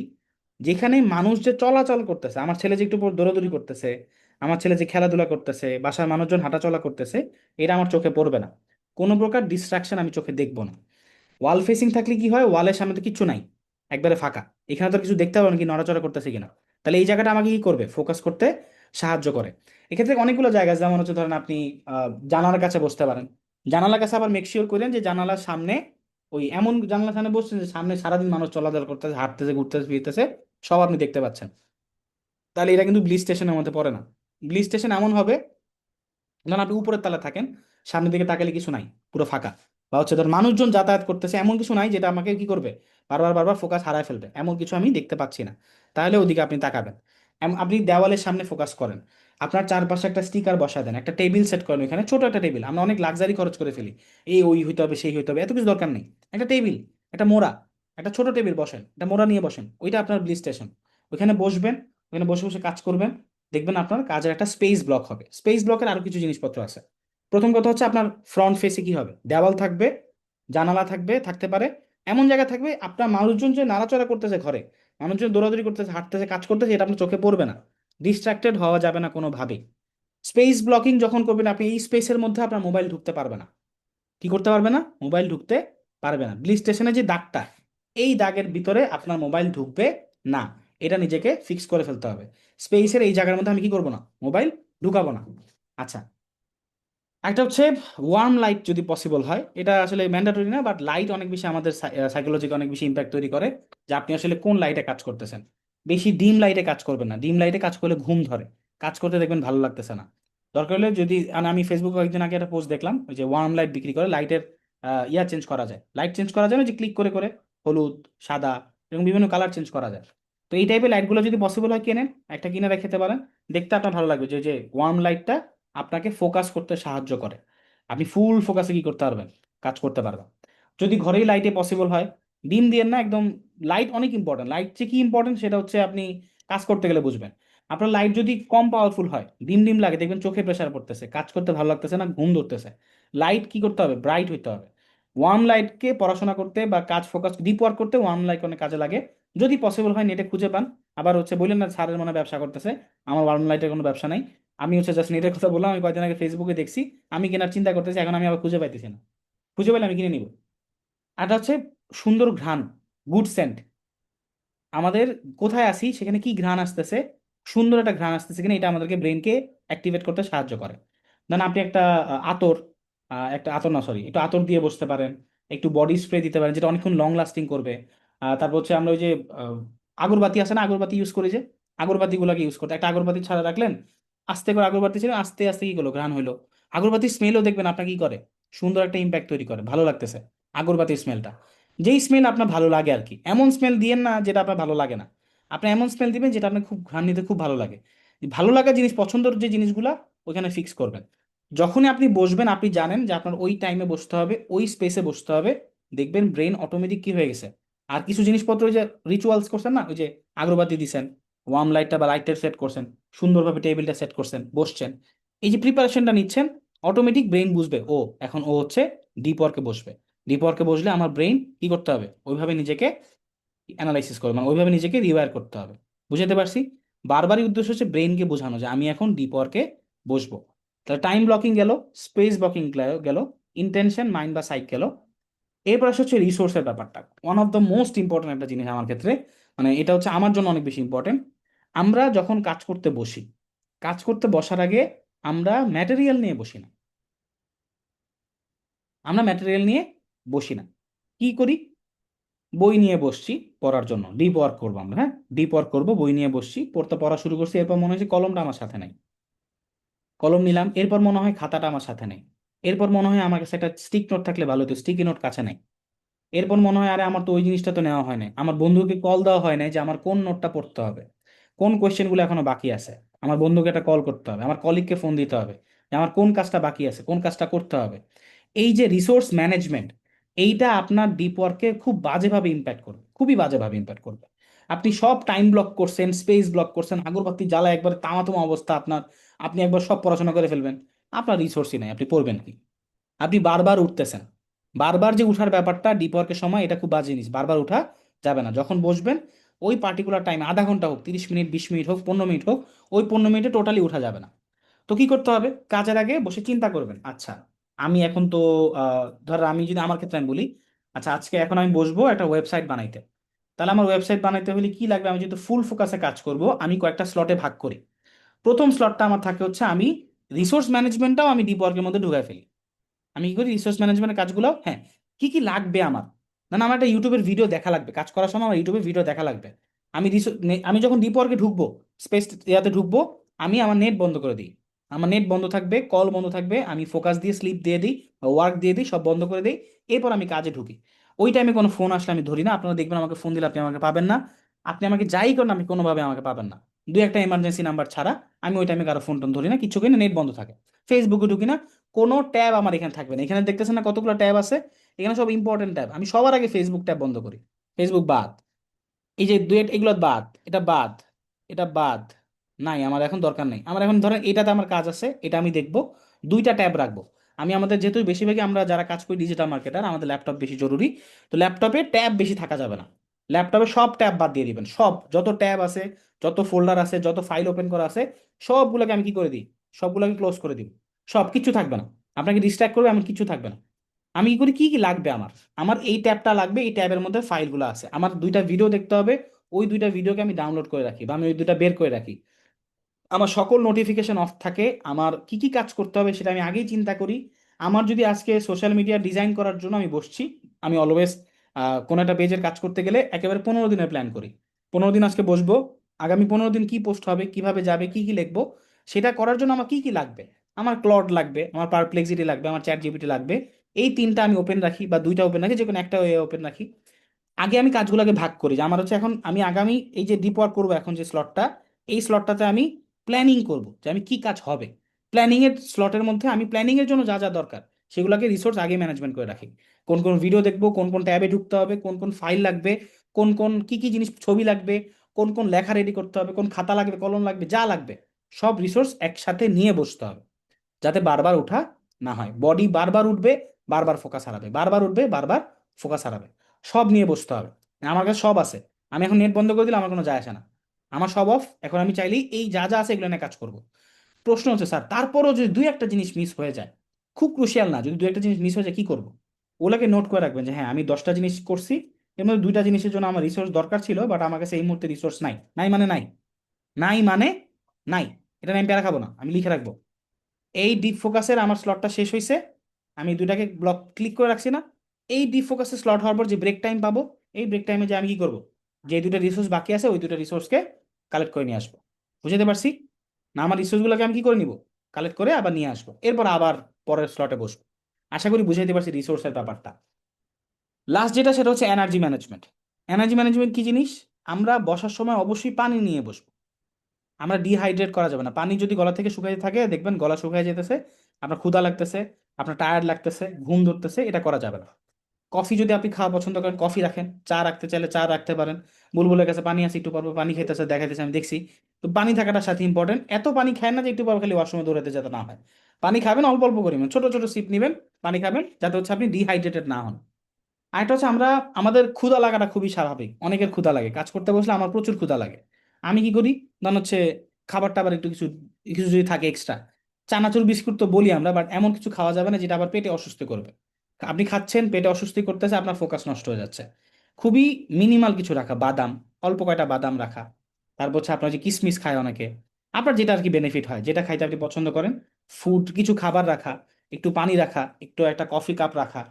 যেখানে মানুষ যে চলাচল করতেছে, আমার ছেলে যে একটু পর দৌড়াদৌড়ি করতেছে, আমার ছেলে যে খেলাধুলা করতেছে, বাসার মানুষজন হাঁটাচলা করতেছে, এটা আমার চোখে পড়বে না। কোনো প্রকার ডিস্ট্রাকশন আমি চোখে দেখবো না। ওয়াল ফেসিং থাকলে কি হয়, ওয়ালের সামনে তো কিচ্ছু নাই, একবারে ফাঁকা, এখানে তো আর কিছু দেখতে পাবেন কি নড়াচড়া করতেছে কিনা। তাহলে এই জায়গাটা আমাকে কি করবে, ফোকাস করতে সাহায্য করে। এক্ষেত্রে অনেকগুলো জায়গা আছে, যেমন হচ্ছে ধরেন আপনি জানালার কাছে বসতে পারেন। জানালার কাছে আবার মেক শিওর করেন যে জানালার সামনে, ওই এমন জানালার সামনে বসছেন যে সামনে সারাদিন মানুষ চলাচল করতেছে, হাঁটতেছে, ঘুরতেছে, ফিরতেছে, সব আপনি দেখতে পাচ্ছেন। তাহলে এটা কিন্তু ব্লিচ স্টেশনের মধ্যে পড়ে না। ব্লিচ স্টেশন এমন হবে, ধরুন আপনি উপরের তলা থাকেন, সামনের দিকে তাকালে কিছু নাই, পুরো ফাঁকা। বা হচ্ছে ধর মানুষজন যাতায়াত করতেছে, এমন কিছু নাই যেটা আমাকে কি করবে, বারবার বারবার ফোকাস হারায় ফেলবে, এমন কিছু আমি দেখতে পাচ্ছি না। তাহলে ওদিকে আপনি তাকাবেন। আপনি দেওয়ালের সামনে ফোকাস করেন, আপনার চারপাশে একটা স্টিকার বসায় দেন, একটা টেবিল সেট করেন, এখানে ছোট একটা টেবিল, আমরা অনেক লাক্সারি খরচ করে ফেলি, এই ওই হইতে হবে সেই হইতে হবে, এত কিছু দরকার নেই। একটা টেবিল, একটা মোড়া, একটা ছোট টেবিল বসেন, একটা মোড়া নিয়ে বসেন, ওইটা আপনার ব্লিচ স্টেশন। ওইখানে বসবেন, ওখানে বসে বসে কাজ করবেন, দেখবেন আপনার কাজের একটা স্পেস ব্লক হবে। স্পেস ব্লকের আরো কিছু জিনিসপত্র আছে। প্রথম কথা হচ্ছে আপনার ফ্রন্ট ফেসে কি হবে, দেওয়াল থাকবে, জানালা থাকবে, থাকতে পারে এমন জায়গা থাকবে, আপনার মানুষজন যে নাড়াচড়া করতেছে ঘরে, মানুষজন দৌড়াদৌড়ি করতেছে, হাঁটতেছে, কাজ করতেছে, এটা আপনার চোখে পড়বে না, ডিস্ট্রাক্টেড হওয়া যাবে না কোনোভাবেই। স্পেস ব্লকিং যখন করবেন আপনি, এই স্পেসের মধ্যে আপনার মোবাইল ঢুকতে পারবে না। কি করতে পারবে না, মোবাইল ঢুকতে পারবে না। ব্লিচ স্টেশনে যে দাগটা, এই দাগের ভিতরে আপনার মোবাইল ঢুকবে না, এটা নিজেকে ফিক্স করে ফেলতে হবে। স্পেসের এই জায়গার মধ্যে আমি কি করবো না, মোবাইল ঢুকাবো না। আচ্ছা, একটা হচ্ছে ওয়ার্ম লাইট যদি পসিবল হয়, এটা আসলে ম্যান্ডেটরি না, বাট লাইট অনেক বেশি আমাদের সাইকোলজিকে অনেক বেশি ইম্প্যাক্ট তৈরি করে, যে আপনি আসলে কোন লাইটে কাজ করতেছেন। বেশি ডিম লাইটে কাজ করবেন না, ডিম লাইটে কাজ করলে ঘুম ধরে, কাজ করতে দেখবেন ভালো লাগতেছে না। দরকার হলে যদি আমি ফেসবুকে কয়েকদিন আগে একটা পোস্ট দেখলাম, ওই যে ওয়ার্ম লাইট বিক্রি করে, লাইটের ইয়া চেঞ্জ করা যায়, লাইট চেঞ্জ করা যায় না, যে ক্লিক করে করে হলুদ, সাদা, এবং বিভিন্ন কালার চেঞ্জ করা যায়। তো এই টাইপের লাইটগুলো যদি পসিবল হয় কেনেন, একটা কিনে রেখে পারেন, দেখতে আপনার ভালো লাগবে, যে যে ওয়ার্ম লাইটটা আপনাকে ফোকাস করতে সাহায্য করে, আপনি ফুল ফোকাসে কি করতে পারবেন, কাজ করতে পারবেন। যদি ঘরেই লাইটে পসিবল হয়, ডিম দিয়ে না একদম। লাইট অনেক ইম্পর্টেন্ট, লাইট যে কি ইম্পর্টেন্ট সেটা হচ্ছে আপনি কাজ করতে গেলে বুঝবেন। আপনার লাইট যদি কম পাওয়ারফুল হয়, ডিম ডিম লাগে, দেখবেন চোখে প্রেসার পড়তেছে, কাজ করতে ভালো লাগতেছে না, ঘুম ধরতেছে। লাইট কি করতে হবে, ব্রাইট হইতে হবে। ওয়ার্ম লাইটকে পড়াশোনা করতে বা কাজ ফোকাস ডিপ ওয়ার্ক করতে ওয়ার্ম লাইট অনেক কাজে লাগে। যদি পসিবল হয় নেটে খুঁজে পান। আবার হচ্ছে বললেন না স্যারের মনে হয় ব্যবসা করতেছে, আমার ওয়ার্ম লাইটের কোনো ব্যবসা নাই। আমি হচ্ছে জাস্ট নেটের কথা বললাম, আমি কয়েকদিন আগে ফেসবুকে দেখছি, আমি কেনার চিন্তা করতেছি, এখন আমি আবার খুঁজে পাইতেছি না। খুঁজে পেলে আমি কিনে নিব। আর এটা হচ্ছে সুন্দর ঘ্রাণ, গুড সেন্ট। আমাদের কোথায় আসি সেখানে কি ঘ্রাণ আসতেছে, সুন্দর একটা ঘ্রাণ আসতেছে কিনা, এটা আমাদেরকে ব্রেনকে অ্যাক্টিভেট করতে সাহায্য করে। ধরেন আপনি একটা আতর, একটা আতর না সরি, একটু আতর দিয়ে বসতে পারেন, একটু বডি স্প্রে দিতে পারেন যেটা অনেকক্ষণ লং লাস্টিং করবে। তারপর হচ্ছে আমরা ওই যে আগরবাতি আছে না, আগরবাতি ইউজ করি যে, আগরবাতিগুলোকে ইউজ করতে, একটা আগরবাতি ছাড়া রাখলেন, আস্তে করে আগরবাতি ছিল, আস্তে আস্তে কি করলো, ঘ্রাণ হইলো। আগরবাতির স্মেলও দেখবেন আপনার কি করে, সুন্দর একটা ইম্প্যাক্ট তৈরি করে, ভালো লাগতেছে আগরবাতির স্মেলটা, যেই স্মেল আপনার ভালো লাগে আর কি। এমন স্মেল দিয়েন না যেটা আপনার ভালো লাগে না, আপনি এমন স্মেল দিবেন যেটা আপনার খুব ঘ্রাণ নিতে খুব ভালো লাগে। ভালো লাগা জিনিস, পছন্দের যে জিনিসগুলা ওইখানে ফিক্স করবেন। যখনই আপনি বসবেন আপনি জানেন যে আপনার ওই টাইমে বসতে হবে, ওই স্পেসে বসতে হবে, দেখবেন ব্রেন অটোমেটিক কি হয়ে গেছে। আর কিছু জিনিসপত্র ওই যে রিচুয়ালস করছেন না, ওই যে আগরবাতি দিছেন, ওয়ার্ম লাইটটা বা লাইটটা সেট করছেন, সুন্দরভাবে টেবিলটা সেট করছেন, বসছেন, এই যে প্রিপারেশনটা নিচ্ছেন, অটোমেটিক ব্রেন বুঝবে ও এখন ও হচ্ছে ডিপ ওয়ার্কে বসবে। ডিপ ওয়ার্কে বসলে আমার ব্রেন কি করতে হবে, ওইভাবে নিজেকে অ্যানালাইসিস করবে, মানে ওইভাবে নিজেকে রিওয়ার করতে হবে। বুঝতে পারছি? বারবারই উদ্দেশ্য হচ্ছে ব্রেনকে বোঝানো যে আমি এখন ডিপ ওয়ার্কে বসবো। তাহলে টাইম ব্লকিং গেল, স্পেস ব্লকিং গেল, ইন্টেনশন মাইন্ড বা সাইক গেল। এরপর আসে হচ্ছে রিসোর্সের ব্যাপারটা, one of the most important একটা জিনিস আমার ক্ষেত্রে, মানে এটা হচ্ছে আমার জন্য অনেক বেশি ইম্পর্টেন্ট। আমরা যখন কাজ করতে বসি, কাজ করতে বসার আগে আমরা ম্যাটেরিয়াল নিয়ে বসি না। আমরা ম্যাটেরিয়াল নিয়ে বসি না, কি করি? বই নিয়ে বসছি পড়ার জন্য, ডিপ ওয়ার্ক করবো আমরা, হ্যাঁ ডিপ ওয়ার্ক করবো, বই নিয়ে বসছি, পড়া শুরু করছি, এরপর মনে হচ্ছে কলমটা আমার সাথে নাই, কলম নিলাম, এরপর মনে হয় খাতাটা আমার সাথে নেই, এরপর মনে হয় আমার কাছে একটা স্টিক নোট থাকলে ভালো হতো, স্টিকি নোট কাছে নাই, এরপর মনে হয় আরে আমার তো ওই জিনিসটা তো নেওয়া হয় না, আমার বন্ধুকে কল দেওয়া হয় না যে আমার কোন নোটটা পড়তে হবে, কোন কোয়েশ্চেনগুলো এখনো বাকি আছে, আমার বন্ধুকে একটা কল করতে হবে, আমার কলিগকে ফোন দিতে হবে যে আমার কোন কাজটা বাকি আছে, কোন কাজটা করতে হবে। এই যে রিসোর্স ম্যানেজমেন্ট, এইটা আপনার ডিপ ওয়ার্কে খুব বাজেভাবে ইম্প্যাক্ট করবে, খুবই বাজেভাবে ইম্প্যাক্ট করবে। আপনি সব টাইম ব্লক করছেন, স্পেস ব্লক করছেন, আগরবাতি জ্বালা একবার তামাতমা অবস্থা আপনার, আপনি একবার সব পড়াশোনা করে ফেলবেন, আপনার রিসোর্সই নাই, আপনি পড়বেন কি? আপনি বারবার উঠতেছেন, বারবার যে উঠার ব্যাপারটা ডিপ ওয়ার্কের সময় এটা খুব বাজে জিনিস, বারবার উঠা যাবে না। যখন বসবেন ওই পার্টিকুলার টাইম, আধা ঘন্টা হোক, 30 মিনিট, 20 মিনিট হোক, 15 মিনিট হোক, ওই 15 মিনিটে টোটালি উঠা যাবে না। তো কি করতে হবে? কাজের আগে বসে চিন্তা করবেন, আচ্ছা আমি এখন তো ধর আমি যদি আমার ক্ষেত্রে আমি বলি, আচ্ছা আজকে এখন আমি বসবো একটা ওয়েবসাইট বানাইতে, তাহলে আমার ওয়েবসাইট বানাইতে হলে কি লাগবে? আমি যেহেতু ফুল ফোকাসে কাজ করব, আমি কয়েকটা স্লটে ভাগ করি। প্রথম স্লটটা আমার থাকে হচ্ছে আমি রিসোর্স ম্যানেজমেন্টটাও আমি ডিপ ওয়ার্কের মধ্যে ঢুকাই ফেলি। আমি কি করি? রিসোর্স ম্যানেজমেন্টের কাজগুলো, হ্যাঁ কি কি লাগবে আমার, না না আমার একটা ইউটিউবের ভিডিও দেখা লাগবে, কাজ করার সময় আমার ইউটিউবের ভিডিও দেখা লাগবে। আমি যখন ডিপ ওয়ার্কে ঢুকবো, স্পেস ইয়াতে ঢুকবো, আমি আমার নেট বন্ধ করে দিই, আমার নেট বন্ধ থাকবে, কল বন্ধ থাকবে, আমি ফোকাস দিয়ে স্লিপ দিয়ে দিই, ওয়ার্ক দিয়ে দিই, সব বন্ধ করে দিই। এরপর আমি কাজে ঢুকি। ওই টাইমে কোনো ফোন আসলে আমি ধরি না, আপনারা দেখবেন আমাকে ফোন দিলে আপনি আমাকে পাবেন না, আপনি আমাকে যাই করেন আমি কোনোভাবে আমাকে পাবেন না, দুই একটা এমার্জেন্সি নাম্বার ছাড়া। আমি ওই টাইমে কারো ফোন টোন ধরি না, কিছু করি না, নেট বন্ধ থাকে, ফেসবুকে ঢুকি না, কোনো ট্যাব আমার এখানে থাকবে না। এখানে দেখতেছেন না কতগুলো ট্যাব আছে, এখানে সব ইম্পর্টেন্ট ট্যাব, আমি সবার আগে ফেসবুক ট্যাব বন্ধ করি। ফেসবুক বাদ, এই যে ডুয়েট এগুলো বাদ, এটা বাদ, এটা বাদ, নাই আমার এখন দরকার নেই। আমার এখন ধরেন এটাতে আমার কাজ আছে, এটা আমি দেখবো, দুইটা ট্যাব রাখবো। আমি আমাদের যেহেতু বেশিরভাগই আমরা যারা কাজ করি ডিজিটাল মার্কেটার, আমাদের ল্যাপটপ বেশি জরুরি, তো ল্যাপটপে ট্যাব বেশি থাকা যাবে না। ল্যাপটপে সব ট্যাব বাদ দিয়ে দিবেন, সব যত ট্যাব আছে, যত ফোল্ডার আছে, যত ফাইল ওপেন করা আছে, সবগুলোকে আমি কি করে দিই? সবগুলোকে ক্লোজ করে দিই, সব কিছু থাকবে না, আপনাকে ডিস্ট্রাক্ট করবে এমন কিছু থাকবে না। আমি কি করি, কি কি লাগবে আমার, আমার এই ট্যাবটা লাগবে, এই ট্যাবের মধ্যে ফাইলগুলো আছে, আমার দুইটা ভিডিও দেখতে হবে, ওই দুইটা ভিডিওকে আমি ডাউনলোড করে রাখি বা আমি ওই দুইটা বের করে রাখি। আমার সকল নোটিফিকেশন অফ থাকে, আমার কি কি কাজ করতে হবে সেটা আমি আগেই চিন্তা করি। আমার যদি আজকে সোশ্যাল মিডিয়া ডিজাইন করার জন্য আমি বসছি, আমি অলওয়েজ কোনো একটা পেজের কাজ করতে গেলে একেবারে 15 দিনের প্ল্যান করি। 15 দিন আজকে বসবো, আগামী 15 দিন কি পোস্ট হবে, কিভাবে যাবে, কি কি লিখবো, সেটা করার জন্য আমার কি কি লাগবে। আমার ক্লড লাগবে, আমার পারপ্লেক্সিটি লাগবে, আমার চ্যাট জিপিটি লাগবে, এই তিনটা আমি ওপেন রাখি বা দুইটা ওপেন রাখি, যে কোনো একটা ওপেন রাখি। আগে আমি কাজগুলোকে ভাগ করি, যে আমার হচ্ছে এখন আমি আগামী এই যে ডিপ ওয়ার্ক করবো এখন যে স্লটটা, এই স্লটটাতে আমি প্ল্যানিং করব যে আমি কি কাজ হবে। প্ল্যানিং এর স্লটের মধ্যে আমি প্ল্যানিং এর জন্য যা যা দরকার সেগুলোকে রিসোর্স আগে ম্যানেজমেন্ট করে রাখি। কোন কোন ভিডিও দেখবো, কোন কোন ট্যাবে ঢুকতে হবে, কোন কোন ফাইল লাগবে, কোন কোন কি কি জিনিস ছবি লাগবে, কোন কোন লেখা রেডি করতে হবে, কোন খাতা লাগবে, কলম লাগবে, যা লাগবে সব রিসোর্স একসাথে নিয়ে বসতে হবে, যাতে বারবার ওঠা না হয়। বডি বারবার উঠবে, বারবার ফোকাস হারাবে, বারবার উঠবে, বারবার ফোকাস হারাবে, সব নিয়ে বসতে হবে। আমার কাছে সব আছে, আমি এখন নেট বন্ধ করে দিলে আমার কোনো যায় আসে না, আমার সব অফ, এখন আমি চাইলেই এই যা যা আছে এগুলো নিয়ে কাজ করব। প্রশ্ন হচ্ছে স্যার তারপরও যদি দুই একটা জিনিস মিস হয়ে যায়, খুব ক্রুশিয়াল না, যদি দুই একটা জিনিস মিস হয়ে যায় কি করব? ওগুলোকে নোট করে রাখবেন যে হ্যাঁ আমি 10টা জিনিস করছি, এর মধ্যে দুইটা জিনিসের জন্য আমার রিসোর্স দরকার ছিল, বাট আমার কাছে এই মুহূর্তে রিসোর্স নাই, নাই মানে নাই, নাই মানে নাই, এটা নিয়ে আমি প্যারা খাবো না, আমি লিখে রাখবো এই ডিপ ফোকাসের আমার স্লটটা শেষ হয়েছে, আমি দুটাকে ব্লক ক্লিক করে রাখছি না, এই ডিপ ফোকাসের স্লট হওয়ার পর যে ব্রেক টাইম পাবো, এই ব্রেক টাইমে যে আমি কি করবো, যে দুটো রিসোর্স বাকি আছে ওই দুটো রিসোর্সকে কালেক্ট করে নিয়ে আসবো। বুঝতে পারছি? না আমার রিসোর্সগুলোকে আমি কি করে নিব, কালেক্ট করে আবার নিয়ে আসবো, এরপর আবার পরের স্লটে বসবো। আশা করি বুঝাইতে পারছি রিসোর্সের ব্যাপারটা। লাস্ট যেটা সেটা হচ্ছে এনার্জি ম্যানেজমেন্ট। এনার্জি ম্যানেজমেন্ট কি জিনিস? আমরা বসার সময় অবশ্যই পানি নিয়ে বসবো। আমরা ডিহাইড্রেট করা যাবে না। পানি যদি গলা থেকে শুকিয়ে থাকে, দেখবেন গলা শুকিয়ে যেতেছে, আপনার ক্ষুধা লাগতেছে, আপনার টায়ার্ড লাগতেছে, ঘুম ধরতেছে, এটা করা যাবে না। কফি যদি আপনি খাওয়া পছন্দ করেন কফি রাখেন, চা রাখতে চাইলে চা রাখতে পারেন। বুলবুলের কাছে পানি আছে, একটু পর পর পানি খেতেছে, দেখাইতেছে, আমি দেখছি। তো পানি থাকাটা সাথে ইম্পর্টেন্ট। এত পানি খায় না যে একটু পর খালি ওয়াশরুমে দৌড়াতে যেতে না হয়। পানি খাবেন অল্প অল্প পরিমাণ, ছোট ছোট সিপ নেবেন, পানি খাবেন, যাতে হচ্ছে আপনি ডিহাইড্রেটেড না হন। আরেকটা হচ্ছে আমরা, আমাদের ক্ষুধা লাগাটা খুবই স্বাভাবিক, অনেকের ক্ষুধা লাগে, কাজ করতে বসলে আমার প্রচুর ক্ষুধা লাগে। আমি কি করি? ধরুন হচ্ছে খাবার টাবার একটু কিছু কিছু যদি থাকে এক্সট্রা, চানাচুর বিস্কুট তো বলি আমরা, বাট এমন কিছু খাওয়া যাবে না যেটা আবার পেটে অসুস্থ করবে। আপনি খাচ্ছেন, পেটে অস্বস্তি করতেছে, আপনার ফোকাস নষ্ট হয়ে যাচ্ছে। খুবই মিনিমাল কিছু রাখা, বাদাম, অল্প কয়টা বাদাম রাখা। তারপর হচ্ছে আপনার যে কিসমিস খায় অনেকে, আপনার যেটা আর কি বেনিফিট হয়, যেটা খাইতে আপনি পছন্দ করেন, ফুড কিছু খাবার রাখা, একটু পানি রাখা, একটু একটা কফি কাপ রাখা।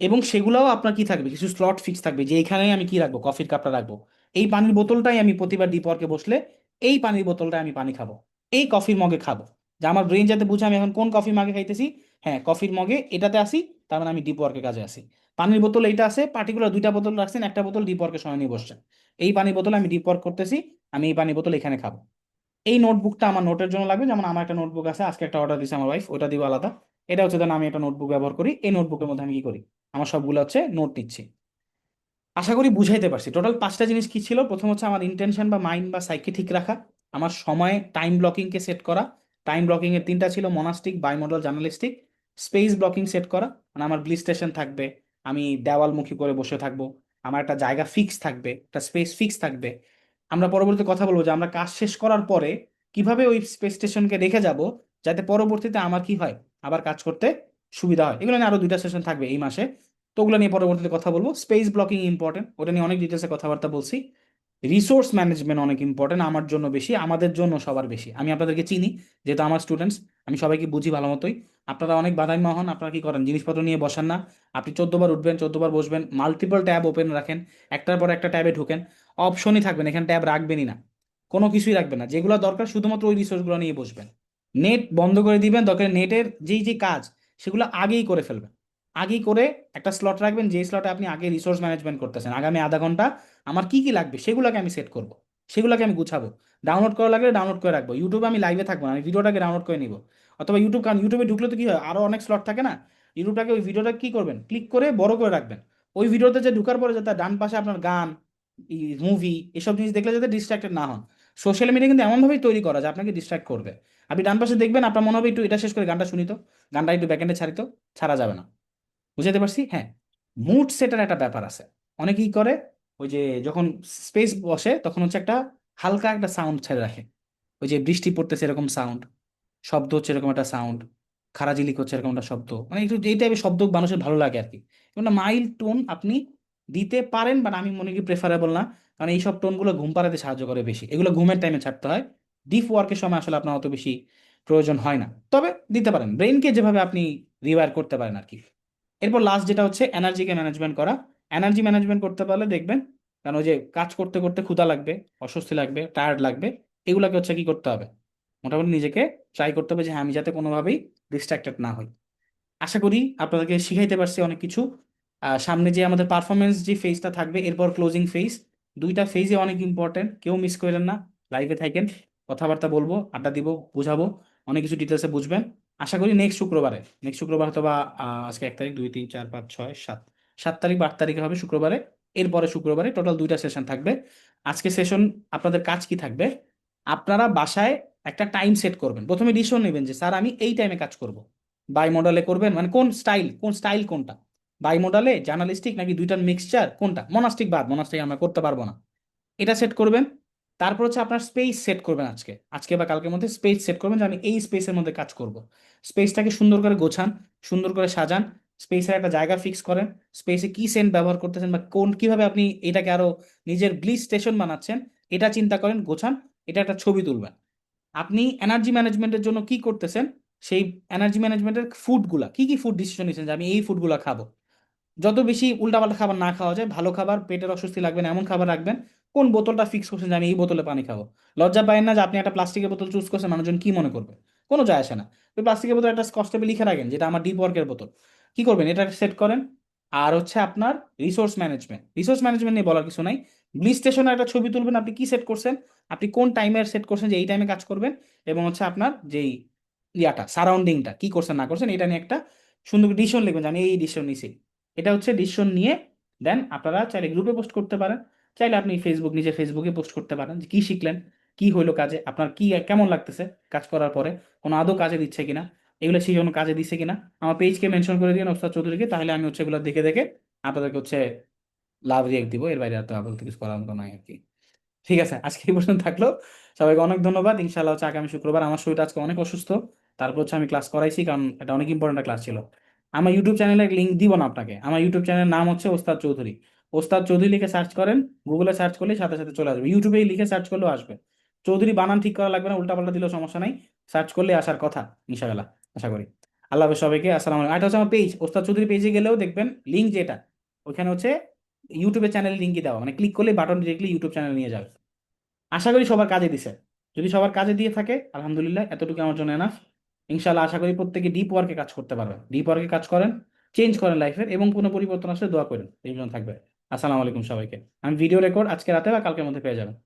এবং সেগুলোও আপনার কি থাকবে, কিছু স্লট ফিক্স থাকবে যে এইখানেই আমি কি রাখবো, কফির কাপটা রাখবো। এই পানির বোতলটাই আমি প্রতিবার ডিপ ওয়ার্কে বসলে এই পানির বোতলটাই আমি পানি খাবো, এই কফির মগে খাবো। যে আমার ব্রেন যাতে বুঝে আমি এখন কোন কফি মগে খাইতেছি। হ্যাঁ, কফির মগে এটাতে আসি, তার মানে আমি ডিপ ওয়ার্কের কাজে আসি। পানির বোতল এইটা আছে, পার্টিকুলার দুইটা বোতল রাখছেন, একটা বোতল ডিপ ওয়ার্কের সময় নিয়ে বসছেন। এই পানির বোতল আমি ডিপ ওয়ার্ক করতেছি, আমি এই পানির বোতল এখানে খাবো। এই নোটবুকটা আমার নোটের জন্য লাগবে, যেমন আমার একটা নোটবুক আছে, আজকে একটা অর্ডার দিয়েছে আমার ওয়াইফ, ওটা দিব আলাদা। এটা হচ্ছে ধরেন আমি একটা নোটবুক ব্যবহার করি, এই নোটবুকের মধ্যে আমি কি করি, আমার সবগুলো হচ্ছে নোট নিচ্ছি। আশা করি বুঝাইতে পারছি। টোটাল পাঁচটা জিনিস কি ছিল? প্রথম হচ্ছে আমার ইন্টেনশন বা মাইন্ড বা সাইকে ঠিক রাখা, আমার সময়ে টাইম ব্লকিংকে সেট করা। টাইম ব্লকিং এর তিনটা ছিল, monastic, bimodal, journalistic. Space blocking set করা, মানে আমার ব্লি স্টেশন থাকবে, আমি দেওয়ালমুখী করে বসে থাকবো, আমার একটা জায়গা ফিক্স থাকবে, একটা স্পেস ফিক্স থাকবে। আমরা পরবর্তীতে কথা বলবো যে আমরা কাজ শেষ করার পরে কিভাবে ওই স্পেস স্টেশনকে রেখে যাব, যাতে পরবর্তীতে আমার কি হয়, আবার কাজ করতে সুবিধা হয়। এগুলো নিয়ে আরো দুইটা সেশন থাকবে এই মাসে, তো ওগুলো নিয়ে পরবর্তীতে কথা বলবো। স্পেস ব্লকিং ইম্পর্টেন্ট, ওটা নিয়ে অনেক ডিটেলসে কথাবার্তা বলছি। রিসোর্স ম্যানেজমেন্ট অনেক ইম্পর্টেন্ট, আমার জন্য বেশি, আমাদের জন্য সবার বেশি। আমি আপনাদেরকে চিনি, যেহেতু আমার স্টুডেন্টস, আমি সবাইকে বুঝি ভালো মতোই। আপনারা অনেক বাদাইমা হন, আপনারা কি করেন, জিনিসপত্র নিয়ে বসান না। আপনি 14 বার উঠবেন, 14 বার বসবেন, মাল্টিপল ট্যাব ওপেন রাখেন, একটার পর একটা ট্যাবে ঢুকেন, অপশনই থাকবেন, এখানে ট্যাব রাখবেনই না, কোনো কিছুই রাখবেন না। যেগুলো দরকার শুধুমাত্র ওই রিসোর্সগুলো নিয়ে বসবেন। নেট বন্ধ করে দিবেন, দরকার নেটের যেই যে কাজ সেগুলো আগেই করে ফেলবেন। আগেই করে একটা স্লট রাখবেন, যে স্লটে আপনি আগে রিসোর্স ম্যানেজমেন্ট করতেছেন, আগামী আধা ঘন্টা আমার কি কি লাগবে সেগুলোকে আমি সেট করব, সেগুলোকে আমি গুছাবো। ডাউনলোড করা লাগলে ডাউনলোড করে রাখবো। ইউটিউবে আমি লাইভে থাকবো না, আমি ভিডিওটাকে ডাউনলোড করে নিব। অথবা ইউটিউব, কারণ ইউটিউবে ঢুকলে তো কি হয়, আরো অনেক স্লট থাকে না। ইউটিউবটাকে, ওই ভিডিওটা কি করবেন, ক্লিক করে বড় করে রাখবেন। ওই ভিডিওতে যে ঢুকার পরে যাতে ডান পাশে আপনার গান, মুভি, এসব জিনিস দেখলে যাতে ডিস্ট্রাক্টেড না হন। সোশ্যাল মিডিয়া কিন্তু এমনভাবেই তৈরি করা যে আপনাকে ডিস্ট্রাক্ট করবে। আপনি ডান পাশে দেখবেন, আপনার মনে হবে একটু এটা শেষ করে গানটা শুনি তো, গানটা একটু ব্যাকএন্ডে ছাড়ি তো, ছাড়া যাবে না। বুঝাতে পারছি? হ্যাঁ। মুড সেটার একটা ব্যাপার আছে। অনেকেই করে, ওই যে যখন স্পেস বসে তখন হচ্ছে একটা হালকা একটা সাউন্ড ছেড়ে রাখে, ওই যে বৃষ্টি পড়তেছে এরকম সাউন্ড, শব্দ হচ্ছে এরকম একটা সাউন্ড, খারাজিলিক হচ্ছে এরকম একটা শব্দ, মানে একটু এই টাইপের শব্দ মানুষের ভালো লাগে আর কি। এবং মাইল্ড টোন আপনি দিতে পারেন, বাট আমি মনে করি প্রেফারেবল না। কারণ এই সব টোনগুলো ঘুম পাড়াতে সাহায্য করে বেশি, এগুলো ঘুমের টাইমে ছাড়তে হয়। ডিপ ওয়ার্কের সময় আসলে আপনার অত বেশি প্রয়োজন হয় না, তবে দিতে পারেন, ব্রেনকে যেভাবে আপনি রিওয়ার করতে পারেন আর কি। এরপর লাস্ট যেটা হচ্ছে এনার্জিকে ম্যানেজমেন্ট করা। এনার্জি ম্যানেজমেন্ট করতে পারলে দেখবেন, কারণ ওই যে কাজ করতে করতে ক্ষুধা লাগবে, অস্বস্তি লাগবে, টায়ার্ড লাগবে, এগুলাকে হচ্ছে কি করতে হবে, মোটামুটি নিজেকে ট্রাই করতে হবে যে হ্যাঁ আমি যাতে কোনোভাবেই ডিস্ট্রাক্টেড না হই। আশা করি আপনাদেরকে শিখাইতে পারছি অনেক কিছু। সামনে যে আমাদের পারফরমেন্স যে ফেজটা থাকবে, এরপর ক্লোজিং ফেজ, দুইটা ফেজে অনেক ইম্পর্টেন্ট, কেউ মিস করেন না। লাইভে থাকেন, কথাবার্তা বলবো, আড্ডা দিব, বুঝাবো, অনেক কিছু ডিটেলসে বুঝবেন। আশা করি নেক্সট শুক্রবার অথবা আজকে 1 তারিখ, 2 3 4 5 6 7, 7 তারিখ বা 8 তারিখে হবে শুক্রবারে। এরপরে শুক্রবারে টোটাল দুইটা সেশন থাকবে। আজকে সেশন আপনাদের কাজ কি থাকবে, আপনারা বাসায় একটা টাইম সেট করবেন, প্রথমে ডিসিশন নেবেন যে স্যার আমি এই টাইমে কাজ করব। বাই মডেলে করবেন, মানে কোন স্টাইল কোনটা, বাই মডেলে, জার্নালিস্টিক, নাকি দুইটার মিক্সচার কোনটা, মনাস্টিক, বাদ মনাস্টিক আমরা করতে পারবো না, এটা সেট করবেন। তারপর হচ্ছে আপনার স্পেস সেট করবেন, আজকে আজকে বা কালকের মধ্যে স্পেস সেট করবেন যে আমি এই স্পেসের মধ্যে কাজ করব। স্পেসটাকে সুন্দর করে গোছান, সুন্দর করে সাজান, স্পেসের একটা জায়গা ফিক্স করেন, স্পেসে কি সেন্ট ব্যবহার করতেছেন বা কোন কিভাবে আপনি এটাকে আরো নিজের ব্লিস স্টেশন বানাচ্ছেন, এটা চিন্তা করেন, গোছান, এটা একটা ছবি তুলবেন। আপনি এনার্জি ম্যানেজমেন্টের জন্য কি করতেছেন, সেই এনার্জি ম্যানেজমেন্টের ফুডগুলা কি কি ফুড ডিসিশন নিচ্ছেন যে আমি এই ফুডগুলা খাবো। যত বেশি উল্টাপাল্টা খাবার না খাওয়া যায়, ভালো খাবার, পেটের অস্বস্তি লাগবে না এমন খাবার রাখবেন। কোন বোতলটা ফিক্স করছেন যে আমি এই বোতলে পানি খাবো। লজ্জা পাবেন না যে আপনি একটা প্লাস্টিকের বোতল চুজ করছেন, মানুষজন কি মনে করবে, কোনো যায় আসে না। ওই প্লাস্টিকের বোতল একটা কষ্টে লিখে রাখেন যেটা আমার ডিপ ওয়ার্কের বোতল। কি করবেন, এটা সেট করেন। আর হচ্ছে আপনার রিসোর্স ম্যানেজমেন্ট নিয়ে বলার কিছু নাই। ব্লিচ স্টেশনে একটা ছবি তুলবেন, আপনি কি সেট করছেন, আপনি কোন টাইমের সেট করছেন যে এই টাইমে কাজ করবেন, এবং হচ্ছে আপনার যেই ইয়াটা সারাউন্ডিংটা কি করছেন না করছেন এটা নিয়ে একটা সুন্দর ডিসিশন লিখবেন যে আমি এই ডিসিশন নিছি। এটা হচ্ছে ডিসিশন নিয়ে দেন আপনারা চাইলে গ্রুপে পোস্ট করতে পারেন, চাইলে আপনি নিজের ফেসবুকে পোস্ট করতে পারেন যে কি শিখলেন, কি হইলো কাজে, আপনার কি কেমন লাগতেছে কাজ করার পরে, কোনো আদৌ কাজে দিচ্ছে কিনা, এগুলো সেই জন্য কাজে দিচ্ছে কিনা। আমার পেজকে মেনশন করে দিন ওস্তাদ চৌধুরীকে, তাহলে আমি হচ্ছে এগুলো দেখে দেখে আপনাদেরকে হচ্ছে লাভ রিয়েক্ট দিব। এর বাইরে আর তো আপাতত কিছু করার মতো নাই আর কি। ঠিক আছে, আজকে এই পর্যন্ত থাকলো। সবাইকে অনেক ধন্যবাদ। ইনশাআল্লাহ হচ্ছে আগামী শুক্রবার, আমার শরীরটা আজকে অনেক অসুস্থ, তারপর হচ্ছে আমি ক্লাস করাইছি কারণ এটা অনেক ইম্পর্টেন্ট ক্লাস ছিল। আমার ইউটিউব চ্যানেলের লিঙ্ক দিব না আপনাকে, আমার ইউটিউব চ্যানেলের নাম হচ্ছে ওস্তাদ চৌধুরী। ওস্তাদ চৌধুরী লিখে সার্চ করেন, গুগলে সার্চ করলে সাথে সাথে চলে আসবে, ইউটিউবে লিখে সার্চ করলেও আসবে। চৌধুরী বানান ঠিক করা লাগবে না, উল্টাপাল্টা দিলেও সমস্যা নাই, সার্চ করলে আসার কথা ইনশাআল্লাহ, আশা করি। আল্লাহ হাফেজ সবাইকে, আসসালামু আলাইকুম। আর এটা হচ্ছে আমার পেজ, ওস্তাদ চৌধুরী পেজে গেলেও দেখবেন লিঙ্ক যেটা, ওইখানে হচ্ছে ইউটিউবের চ্যানেল লিঙ্কই দেওয়া, মানে ক্লিক করলে বাটন ডিরেক্টলি ইউটিউব চ্যানেল নিয়ে যাবে। আশা করি সবার কাজে দিছে। যদি সবার কাজে দিয়ে থাকে আলহামদুলিল্লাহ, এতটুকু আমার জন্য এনাফ। ইনশাল্লাহ আশা করি প্রত্যেকে ডিপ ওয়ার্কে কাজ করতে পারবেন, ডিপ ওয়ার্কে কাজ করেন, চেঞ্জ করেন লাইফের, এবং কোনো পরিবর্তন আসলে দোয়া করেন, এই জন্য থাকবে। আসসালামু আলাইকুম সবাইকে। আমি ভিডিও রেকর্ড আজকে রাতে বা কালকের মধ্যে পেয়ে যাবেন।